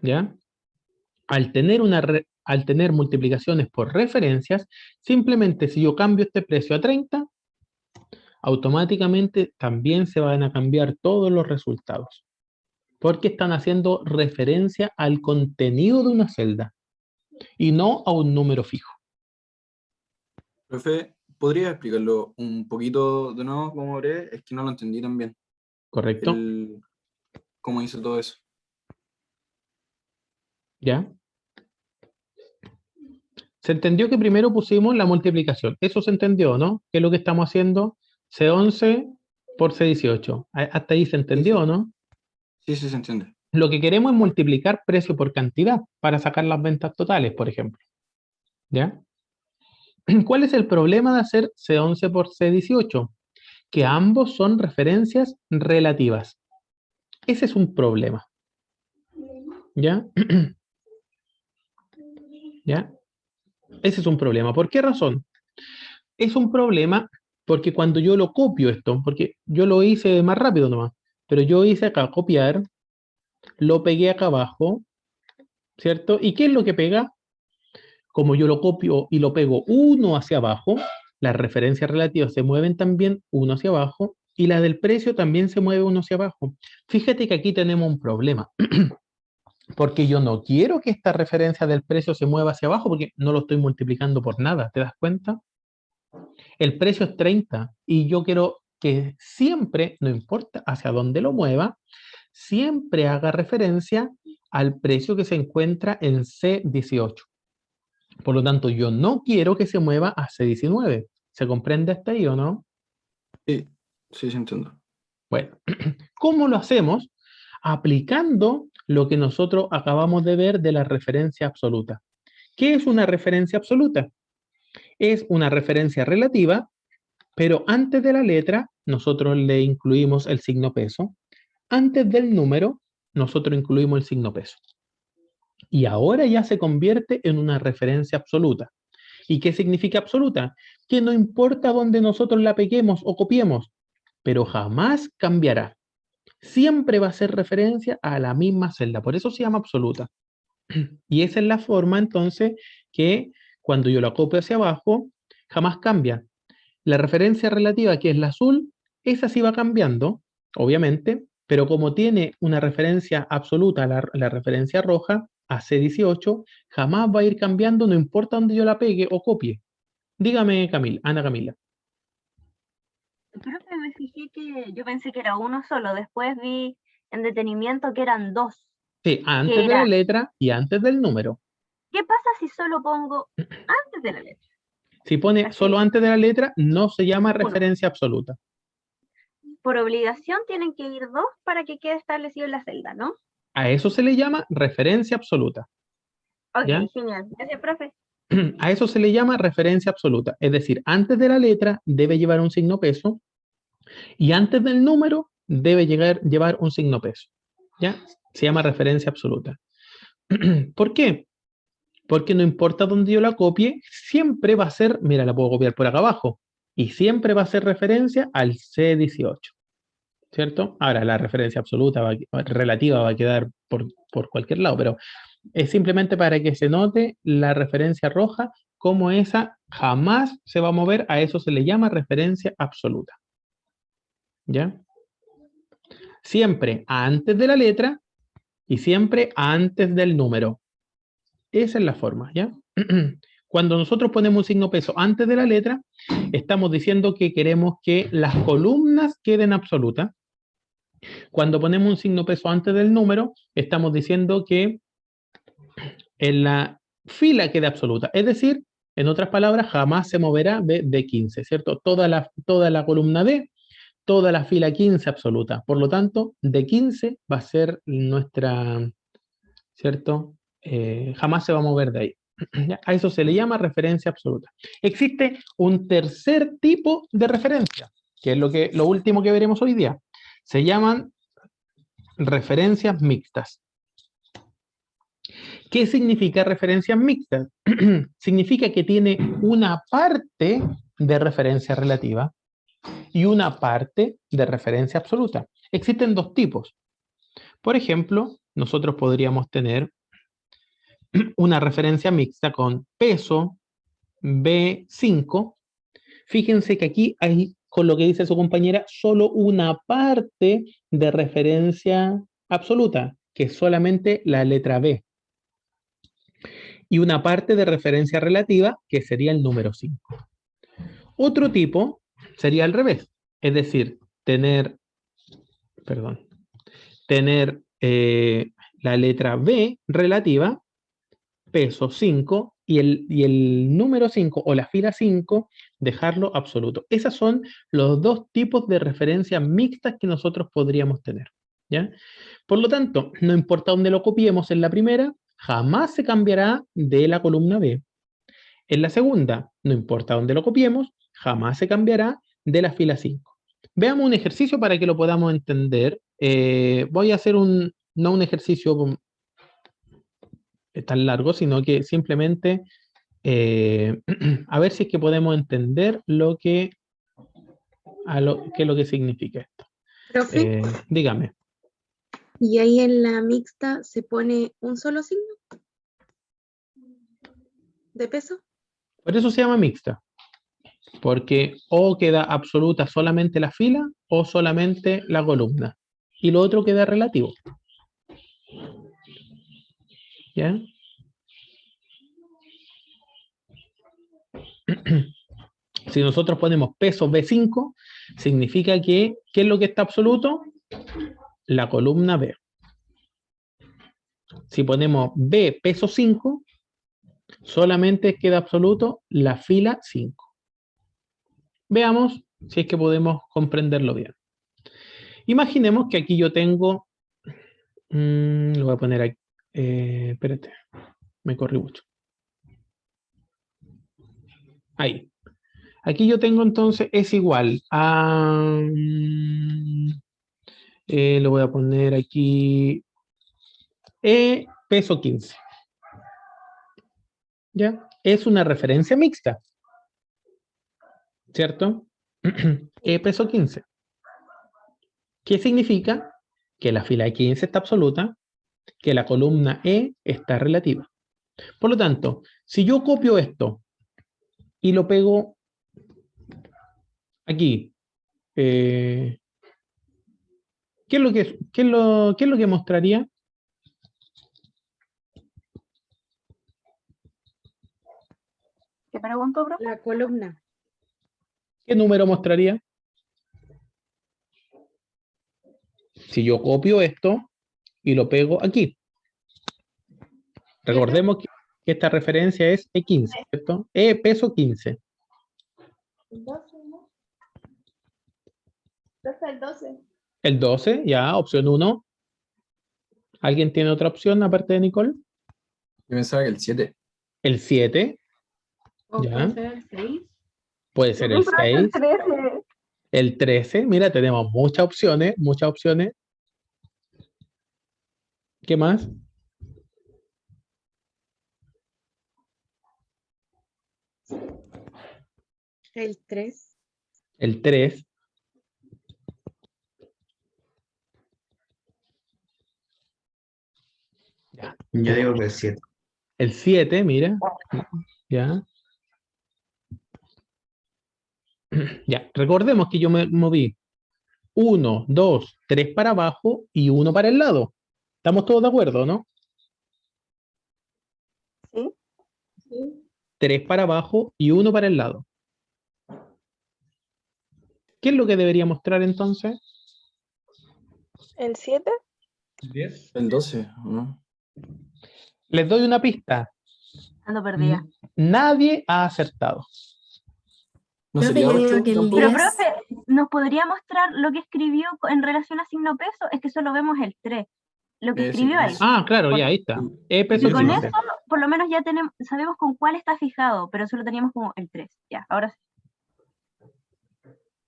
¿ya? Al tener multiplicaciones por referencias, simplemente si yo cambio este precio a 30, automáticamente también se van a cambiar todos los resultados. Porque están haciendo referencia al contenido de una celda y no a un número fijo. Profe, ¿podría explicarlo un poquito de nuevo como breve? Es que no lo entendí tan bien. ¿Correcto? ¿Cómo hizo todo eso? ¿Ya? Se entendió que primero pusimos la multiplicación. Eso se entendió, ¿no? ¿Qué es lo que estamos haciendo? C11 por C18. Hasta ahí se entendió, ¿no? Sí, sí, se entiende. Lo que queremos es multiplicar precio por cantidad para sacar las ventas totales, por ejemplo. ¿Ya? ¿Cuál es el problema de hacer C11 por C18? Que ambos son referencias relativas. Ese es un problema. ¿Ya? ¿Ya? Ese es un problema. ¿Por qué razón? Es un problema porque cuando yo lo copio esto, porque yo lo hice más rápido nomás, pero yo hice acá copiar, lo pegué acá abajo, ¿cierto? ¿Y qué es lo que pega? Como yo lo copio y lo pego uno hacia abajo, las referencias relativas se mueven también uno hacia abajo y la del precio también se mueve uno hacia abajo. Fíjate que aquí tenemos un problema. Porque yo no quiero que esta referencia del precio se mueva hacia abajo porque no lo estoy multiplicando por nada. ¿Te das cuenta? El precio es 30 y yo quiero que siempre, no importa hacia dónde lo mueva, siempre haga referencia al precio que se encuentra en C18. Por lo tanto, yo no quiero que se mueva a C19. ¿Se comprende hasta ahí o no? Sí, sí, sí entiendo. Bueno, ¿cómo lo hacemos? Aplicando lo que nosotros acabamos de ver de la referencia absoluta. ¿Qué es una referencia absoluta? Es una referencia relativa, pero antes de la letra nosotros le incluimos el signo peso. Antes del número nosotros incluimos el signo peso. Y ahora ya se convierte en una referencia absoluta. ¿Y qué significa absoluta? Que no importa dónde nosotros la peguemos o copiemos, pero jamás cambiará. Siempre va a ser referencia a la misma celda, por eso se llama absoluta. Y esa es la forma entonces que cuando yo la copio hacia abajo, jamás cambia. La referencia relativa, que es la azul, esa sí va cambiando, obviamente, pero como tiene una referencia absoluta, la referencia roja, a C18, jamás va a ir cambiando, no importa dónde yo la pegue o copie. Dígame, Camila, Ana Camila. Creo que me fijé que yo pensé que era uno solo, después vi en detenimiento que eran dos. Sí, antes de la letra y antes del número. ¿Qué pasa si solo pongo antes de la letra? Si pone solo antes de la letra, no se llama Uno. referencia absoluta. Por obligación tienen que ir dos para que quede establecido en la celda, ¿no? A eso se le llama referencia absoluta. Ok, ¿Ya? genial. Gracias, profe. A eso se le llama referencia absoluta. Es decir, antes de la letra debe llevar un signo peso y antes del número debe llevar un signo peso. ¿Ya? Se llama referencia absoluta. ¿Por qué? Porque no importa dónde yo la copie, siempre va a ser, mira, la puedo copiar por acá abajo, y siempre va a ser referencia al C18. ¿Cierto? Ahora, la referencia absoluta, relativa, va a quedar por cualquier lado, pero es simplemente para que se note la referencia roja, como esa jamás se va a mover, a eso se le llama referencia absoluta. ¿Ya? Siempre antes de la letra y siempre antes del número. Esa es la forma, ¿ya? Cuando nosotros ponemos un signo peso antes de la letra, estamos diciendo que queremos que las columnas queden absolutas. Cuando ponemos un signo peso antes del número, estamos diciendo que en la fila quede absoluta. Es decir, en otras palabras, jamás se moverá de 15, ¿cierto? Toda la columna D, toda la fila 15 absoluta. Por lo tanto, de 15 va a ser nuestra, ¿cierto? Jamás se va a mover de ahí. A eso se le llama referencia absoluta. Existe un tercer tipo de referencia, que es lo último que veremos hoy día. Se llaman referencias mixtas. ¿Qué significa referencias mixtas? Significa que tiene una parte de referencia relativa y una parte de referencia absoluta. Existen dos tipos. Por ejemplo, nosotros podríamos tener una referencia mixta con peso B5. Fíjense que aquí hay, con lo que dice su compañera, solo una parte de referencia absoluta, que es solamente la letra B. Y una parte de referencia relativa, que sería el número 5. Otro tipo sería al revés, es decir, tener la letra B relativa, peso 5, y el número 5 o la fila 5, dejarlo absoluto. Esos son los dos tipos de referencias mixtas que nosotros podríamos tener, ¿ya? Por lo tanto, no importa dónde lo copiemos en la primera, jamás se cambiará de la columna B. En la segunda, no importa dónde lo copiemos, jamás se cambiará de la fila 5. Veamos un ejercicio para que lo podamos entender. Voy a hacer no un ejercicio tan largo, sino que simplemente a ver si es que podemos entender lo que significa esto. Profe, Dígame. ¿y ahí en la mixta se pone un solo signo de peso? Por eso se llama mixta. Porque o queda absoluta solamente la fila o solamente la columna. Y lo otro queda relativo. ¿Ya? Si nosotros ponemos peso B5, significa que, ¿qué es lo que está absoluto? La columna B. Si ponemos B peso 5, solamente queda absoluto la fila 5. Veamos si es que podemos comprenderlo bien. Imaginemos que aquí yo tengo, lo voy a poner aquí, espérate, me corrí mucho. Ahí. Aquí yo tengo entonces, es igual a, lo voy a poner aquí, peso 15. ¿ya? Es una referencia mixta, ¿cierto? E peso 15. ¿Qué significa? Que la fila 15 está absoluta, que la columna E está relativa. Por lo tanto, si yo copio esto y lo pego aquí, ¿qué es lo que mostraría? ¿Qué pregunto, bro? La columna. ¿Qué número mostraría? Si yo copio esto y lo pego aquí. Recordemos que esta referencia es E15, ¿cierto? E peso 15. 12, ¿no? Profe, el 12. El 12, ya, opción 1. ¿Alguien tiene otra opción aparte de Nicole? Yo pensaba que el 7. El 7, ¿O ya. puede ser el 6? Puede ser el 6. El 13, mira, tenemos muchas opciones, muchas opciones. ¿Qué más? El 3. El 3. Ya. Yo digo que el 7. El 7, mira. Ya. Ya. Recordemos que yo me moví 1, 2, 3 para abajo y 1 para el lado. ¿Estamos todos de acuerdo, no? Sí. 3 para abajo y 1 para el lado. ¿Qué es lo que debería mostrar entonces? ¿El 7? 10. El 12, ¿no? Les doy una pista. Ando perdida. Nadie ha acertado. ¿No Profe, sería yo digo 8 que el tampoco? Pero, 10. profe, ¿nos podría mostrar lo que escribió en relación a signo peso? Es que solo vemos el 3. Lo que Sí, escribió ahí. Ah, claro, ya ahí está. E peso Y con 15. eso, por lo menos ya tenemos, sabemos con cuál está fijado, pero solo teníamos como el 3. Ya, ahora sí.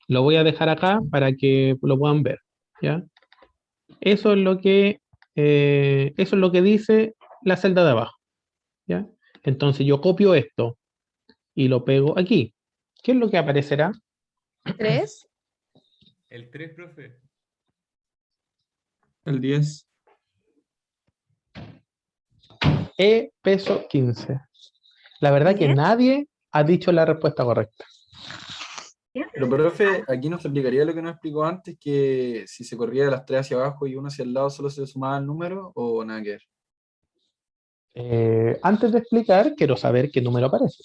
Lo voy a dejar acá para que lo puedan ver. ¿Ya? Eso es lo que dice la celda de abajo. ¿Ya? Entonces yo copio esto y lo pego aquí. ¿Qué es lo que aparecerá? 3. El 3, profe. El 10. E peso 15. La verdad que nadie ha dicho la respuesta correcta. Pero, profe, aquí nos explicaría lo que nos explicó antes, que si se corría de las 3 hacia abajo y 1 hacia el lado, solo se le sumaba el número, o nada que ver. Antes de explicar, quiero saber qué número aparece.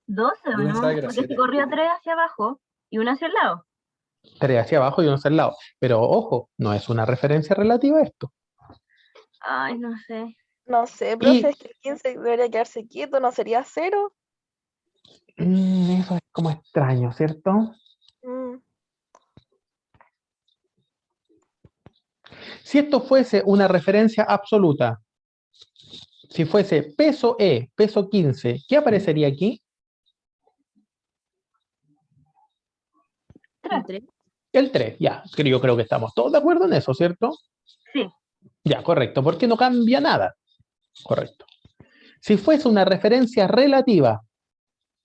12, Yo ¿no? pensaba que era Porque 7. se corrió 3 hacia abajo y 1 hacia el lado. 3 hacia abajo y 1 hacia el lado. Pero ojo, no es una referencia relativa a esto. Ay, no sé. No sé, profe, es que el 15 debería quedarse quieto, ¿no sería 0? Eso es como extraño, ¿cierto? Si esto fuese una referencia absoluta, si fuese peso E, peso 15, ¿qué aparecería aquí? 3. El 3, ya. Yo creo que estamos todos de acuerdo en eso, ¿cierto? Sí. Ya, correcto, porque no cambia nada. Correcto. Si fuese una referencia relativa,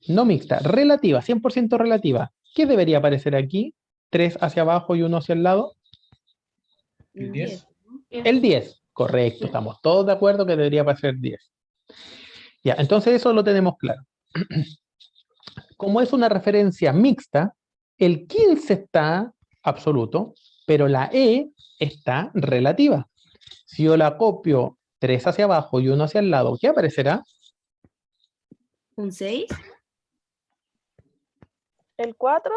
no mixta, relativa, 100% relativa, ¿qué debería aparecer aquí? 3 hacia abajo y 1 hacia el lado. El 10. El 10, correcto, estamos todos de acuerdo que debería aparecer 10. Ya, entonces eso lo tenemos claro. Como es una referencia mixta, el 15 está absoluto, pero la E está relativa. Si yo la copio 3 hacia abajo y 1 hacia el lado, ¿qué aparecerá? ¿Un 6? ¿El 4?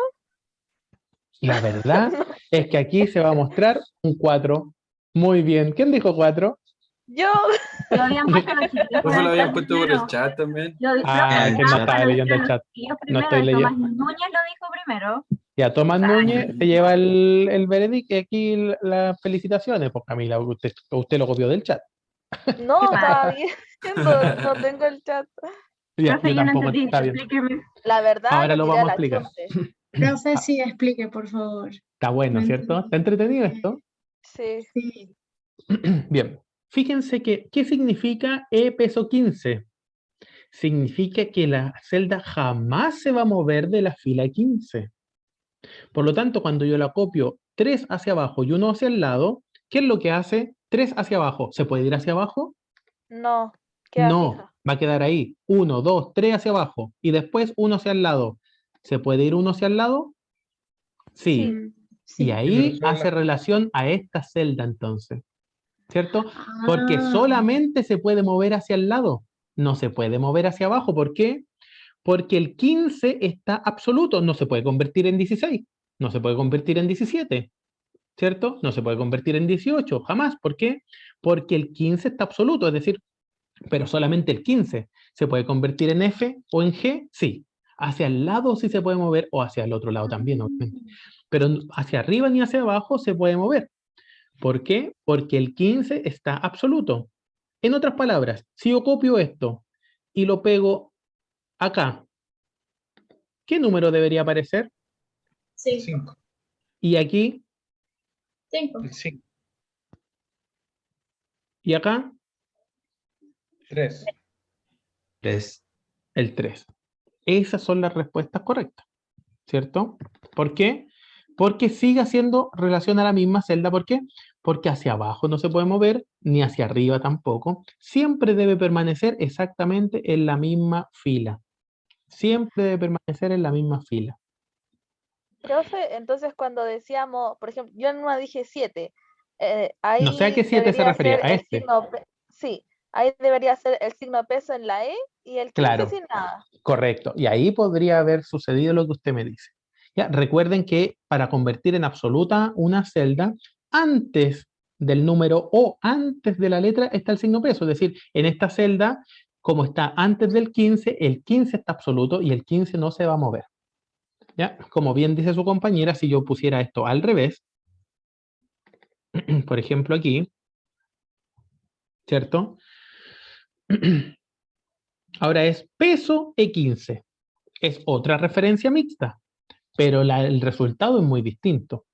La verdad es que aquí se va a mostrar un 4. Muy bien. ¿Quién dijo 4? Yo. Lo habían puesto los chiquillos. Profe, lo habían puesto por el chat también. Ah, que no estaba leyendo el chat. No estoy Tomás leyendo. Núñez lo dijo primero. Ya, Tomás Núñez se lleva el veredicto y aquí las felicitaciones. Pues Camila, usted lo copió del chat. No, estaba viendo, no tengo el chat. Ya, Profe, yo yo no tampoco, entendí, está bien. explíqueme. La verdad, Ahora lo tiré vamos a la explicar. chunte. Profe, sí, explique, por favor. Está bueno, No ¿cierto? entendí. ¿Está entretenido esto? Sí. Sí. Bien. Fíjense que, ¿qué significa E peso 15? Significa que la celda jamás se va a mover de la fila 15. Por lo tanto, cuando yo la copio 3 hacia abajo y 1 hacia el lado, ¿qué es lo que hace 3 hacia abajo? ¿Se puede ir hacia abajo? No, queda No, fija. va a quedar ahí. 1, 2, 3 hacia abajo y después 1 hacia el lado. ¿Se puede ir 1 hacia el lado? Sí. Sí. Y Sí. ahí Pero hace relación a esta celda entonces, ¿cierto? Porque solamente se puede mover hacia el lado, no se puede mover hacia abajo. ¿Por qué? Porque el 15 está absoluto, no se puede convertir en 16, no se puede convertir en 17, ¿cierto? No se puede convertir en 18, jamás. ¿Por qué? Porque el 15 está absoluto, es decir, pero solamente el 15. ¿Se puede convertir en F o en G? Sí. Hacia el lado sí se puede mover o hacia el otro lado también, obviamente. Pero hacia arriba ni hacia abajo se puede mover. ¿Por qué? Porque el 15 está absoluto. En otras palabras, si yo copio esto y lo pego acá, ¿qué número debería aparecer? 5. Y aquí, 5. El 5. y acá, 3. 3. el 3. Esas son las respuestas correctas, ¿cierto? ¿Por qué? Porque sigue haciendo relación a la misma celda. ¿Por qué? Porque hacia abajo no se puede mover, ni hacia arriba tampoco. Siempre debe permanecer exactamente en la misma fila. Siempre debe permanecer en la misma fila. Profe, entonces cuando decíamos, por ejemplo, yo en una dije 7, No sé a qué ahí 7 se debería refería, ser a el este. signo, sí, ahí debería ser el signo peso en la E y el 15 Claro, sin nada. correcto. Y ahí podría haber sucedido lo que usted me dice. Ya, recuerden que para convertir en absoluta una celda, antes del número o antes de la letra está el signo peso. Es decir, en esta celda, como está antes del 15, el 15 está absoluto y el 15 no se va a mover. ¿Ya? Como bien dice su compañera, si yo pusiera esto al revés, por ejemplo aquí, ¿cierto? Ahora es peso E15. Es otra referencia mixta, pero el resultado es muy distinto.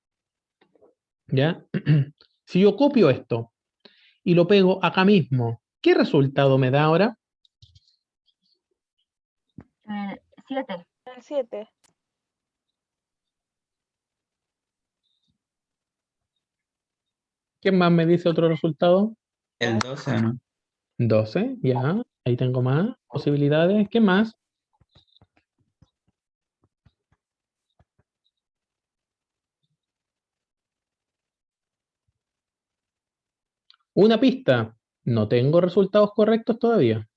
¿Ya? Si yo copio esto y lo pego acá mismo, ¿qué resultado me da ahora? 7. El 7. ¿Quién más me dice otro resultado? El 12, ¿no? 12, ya. Ahí tengo más posibilidades. ¿Qué más? Una pista. No tengo resultados correctos todavía.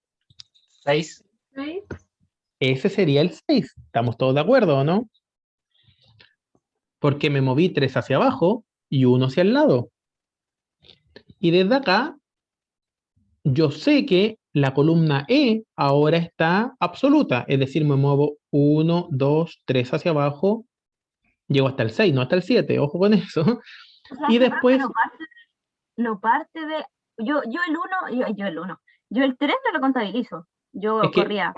6. Ese sería el 6. ¿Estamos todos de acuerdo o no? Porque me moví 3 hacia abajo y 1 hacia el lado. Y desde acá, yo sé que la columna E ahora está absoluta. Es decir, me muevo 1, 2, 3 hacia abajo. Llego hasta el 6, no hasta el 7. Ojo con eso. O sea, Y este después, profe no parte de. Yo el 1. Yo el 3 no lo contabilizo. Yo es que, corría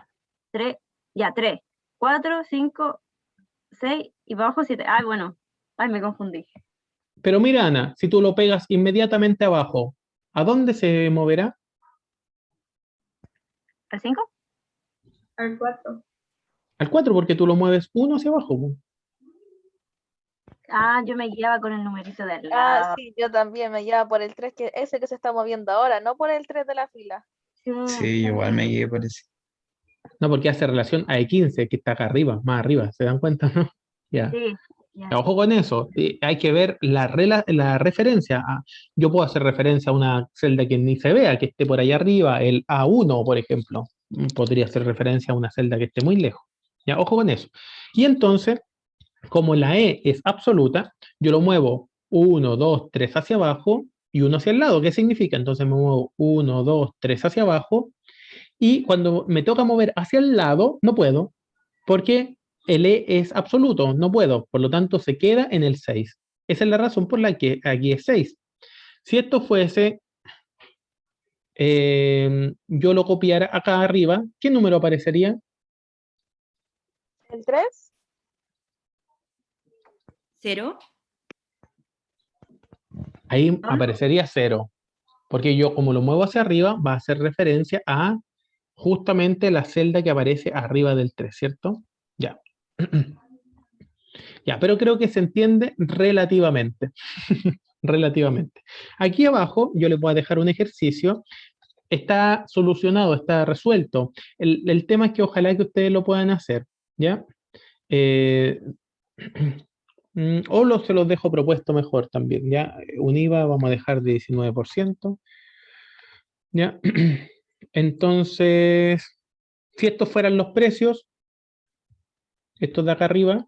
3, ya 3, 4, 5, 6 y para abajo 7. Ay, bueno. Ay, me confundí. pero mira, Ana, si tú lo pegas inmediatamente abajo, ¿a dónde se moverá? ¿El 5? Al 4. Al 4, porque tú lo mueves 1 hacia abajo. Po. Ah, yo me guiaba con el numerito de al lado. Ah, sí, yo también me lleva por el 3, que ese que se está moviendo ahora, no por el 3 de la fila. Sí, igual me guié por ese. No, porque hace relación a E15, que está acá arriba, más arriba. ¿Se dan cuenta, no? Ya. Sí, ya. Ojo con eso. Hay que ver la referencia. Yo puedo hacer referencia a una celda que ni se vea, que esté por ahí arriba, el A1, por ejemplo. Podría hacer referencia a una celda que esté muy lejos. Ya, ojo con eso. Y entonces, como la E es absoluta, yo lo muevo 1, 2, 3 hacia abajo y 1 hacia el lado. ¿Qué significa? Entonces me muevo 1, 2, 3 hacia abajo y cuando me toca mover hacia el lado, no puedo, porque el E es absoluto, no puedo, por lo tanto se queda en el 6. Esa es la razón por la que aquí es 6. Si esto fuese, yo lo copiara acá arriba, ¿qué número aparecería? ¿El 3? 0. Ahí aparecería 0. Porque yo como lo muevo hacia arriba, va a hacer referencia a justamente la celda que aparece arriba del 3, ¿cierto? Ya. Ya, pero creo que se entiende relativamente. Relativamente. Aquí abajo yo les voy a dejar un ejercicio. Está solucionado, está resuelto. El tema es que ojalá que ustedes lo puedan hacer, ¿ya? O se los dejo propuesto mejor también, ¿ya? Un IVA vamos a dejar de 19%, ¿ya? Entonces, si estos fueran los precios, estos de acá arriba,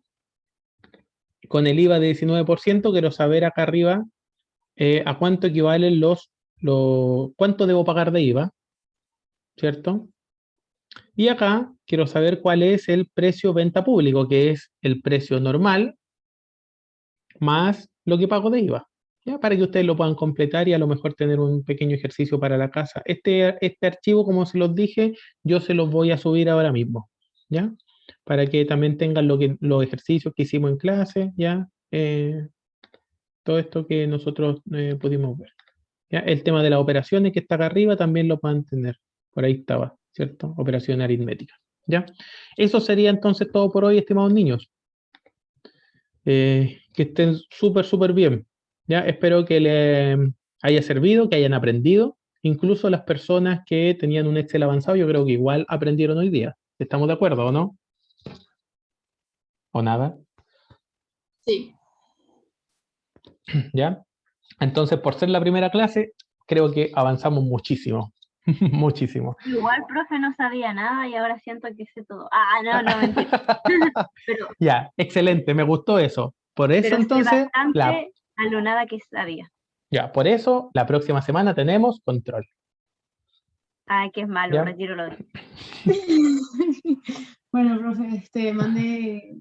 con el IVA de 19%, quiero saber acá arriba a cuánto equivalen cuánto debo pagar de IVA, ¿cierto? Y acá quiero saber cuál es el precio venta público, que es el precio normal más lo que pago de IVA, ¿ya? Para que ustedes lo puedan completar y a lo mejor tener un pequeño ejercicio para la casa. Este archivo, como se los dije, yo se los voy a subir ahora mismo, ¿ya? Para que también tengan los ejercicios que hicimos en clase, ¿ya? Todo esto que nosotros pudimos ver. ¿Ya? El tema de las operaciones que está acá arriba también lo pueden tener. Por ahí estaba, ¿cierto? Operación aritmética. ¿Ya? Eso sería entonces todo por hoy, estimados niños. Que estén súper bien. ¿Ya? Espero que les haya servido, que hayan aprendido. Incluso las personas que tenían un Excel avanzado, yo creo que igual aprendieron hoy día. ¿Estamos de acuerdo o no? ¿O nada? Sí. ¿Ya? Entonces, por ser la primera clase, creo que avanzamos muchísimo. Muchísimo. Igual, profe, no sabía nada y ahora siento que sé todo. Ah, no, mentira. pero, Ya, excelente, me gustó eso. Por eso pero sé entonces, bastante a lo nada que sabía. ya, por eso la próxima semana tenemos control. Ay, que es malo, ¿Ya? retiro lo de. Bueno, profe, mandé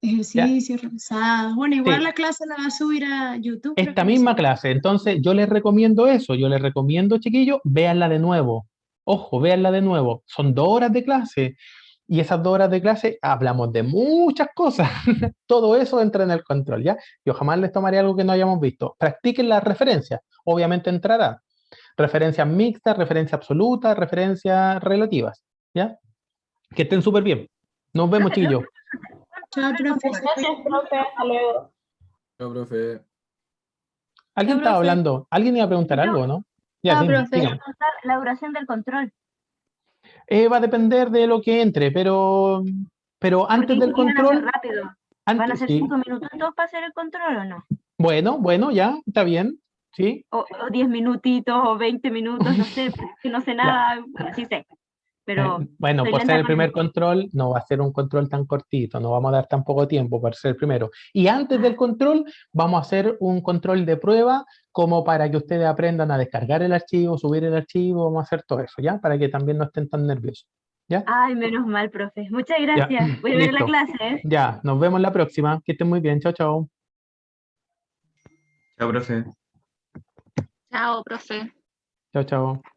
ejercicios revisados. Bueno, igual Sí. la clase la va a subir a YouTube. creo Esta que misma sí. clase, entonces yo les recomiendo eso, yo les recomiendo, chiquillos, véanla de nuevo. Ojo, véanla de nuevo. Son 2 horas de clase y esas 2 horas de clase hablamos de muchas cosas. Todo eso entra en el control, ¿ya? Yo jamás les tomaré algo que no hayamos visto. Practiquen las referencias, obviamente entrará. Referencias mixtas, referencias absolutas, referencias relativas, ¿ya? Que estén súper bien. Nos vemos, chiquillos. Chao, profe. Gracias, profe. Hasta luego. No, profe. ¿Alguien estaba hablando? ¿Alguien iba a preguntar algo, no? Ya, sí, dígame. La duración del control. Va a depender de lo que entre, pero antes del Porque van a hacer control, rápido. ¿Van a antes hacer sí. 5 minutitos para hacer el control o no? Bueno, ya, está bien, sí. O 10 minutitos o 20 minutos, no sé, porque no sé nada, sí sé. Pero Bueno, soy por lenta ser el con primer eso. control, no va a ser un control tan cortito, no vamos a dar tan poco tiempo por ser el primero. Y antes del control, vamos a hacer un control de prueba como para que ustedes aprendan a descargar el archivo, subir el archivo, vamos a hacer todo eso, ¿ya? Para que también no estén tan nerviosos, ¿ya? Ay, menos mal, profe. Muchas Ya, gracias. Voy a ver la listo. clase, ¿eh? Ya, nos vemos la próxima. Que estén muy bien. Chao, chao. Chao, profe. Chao, profe. Chao, chao.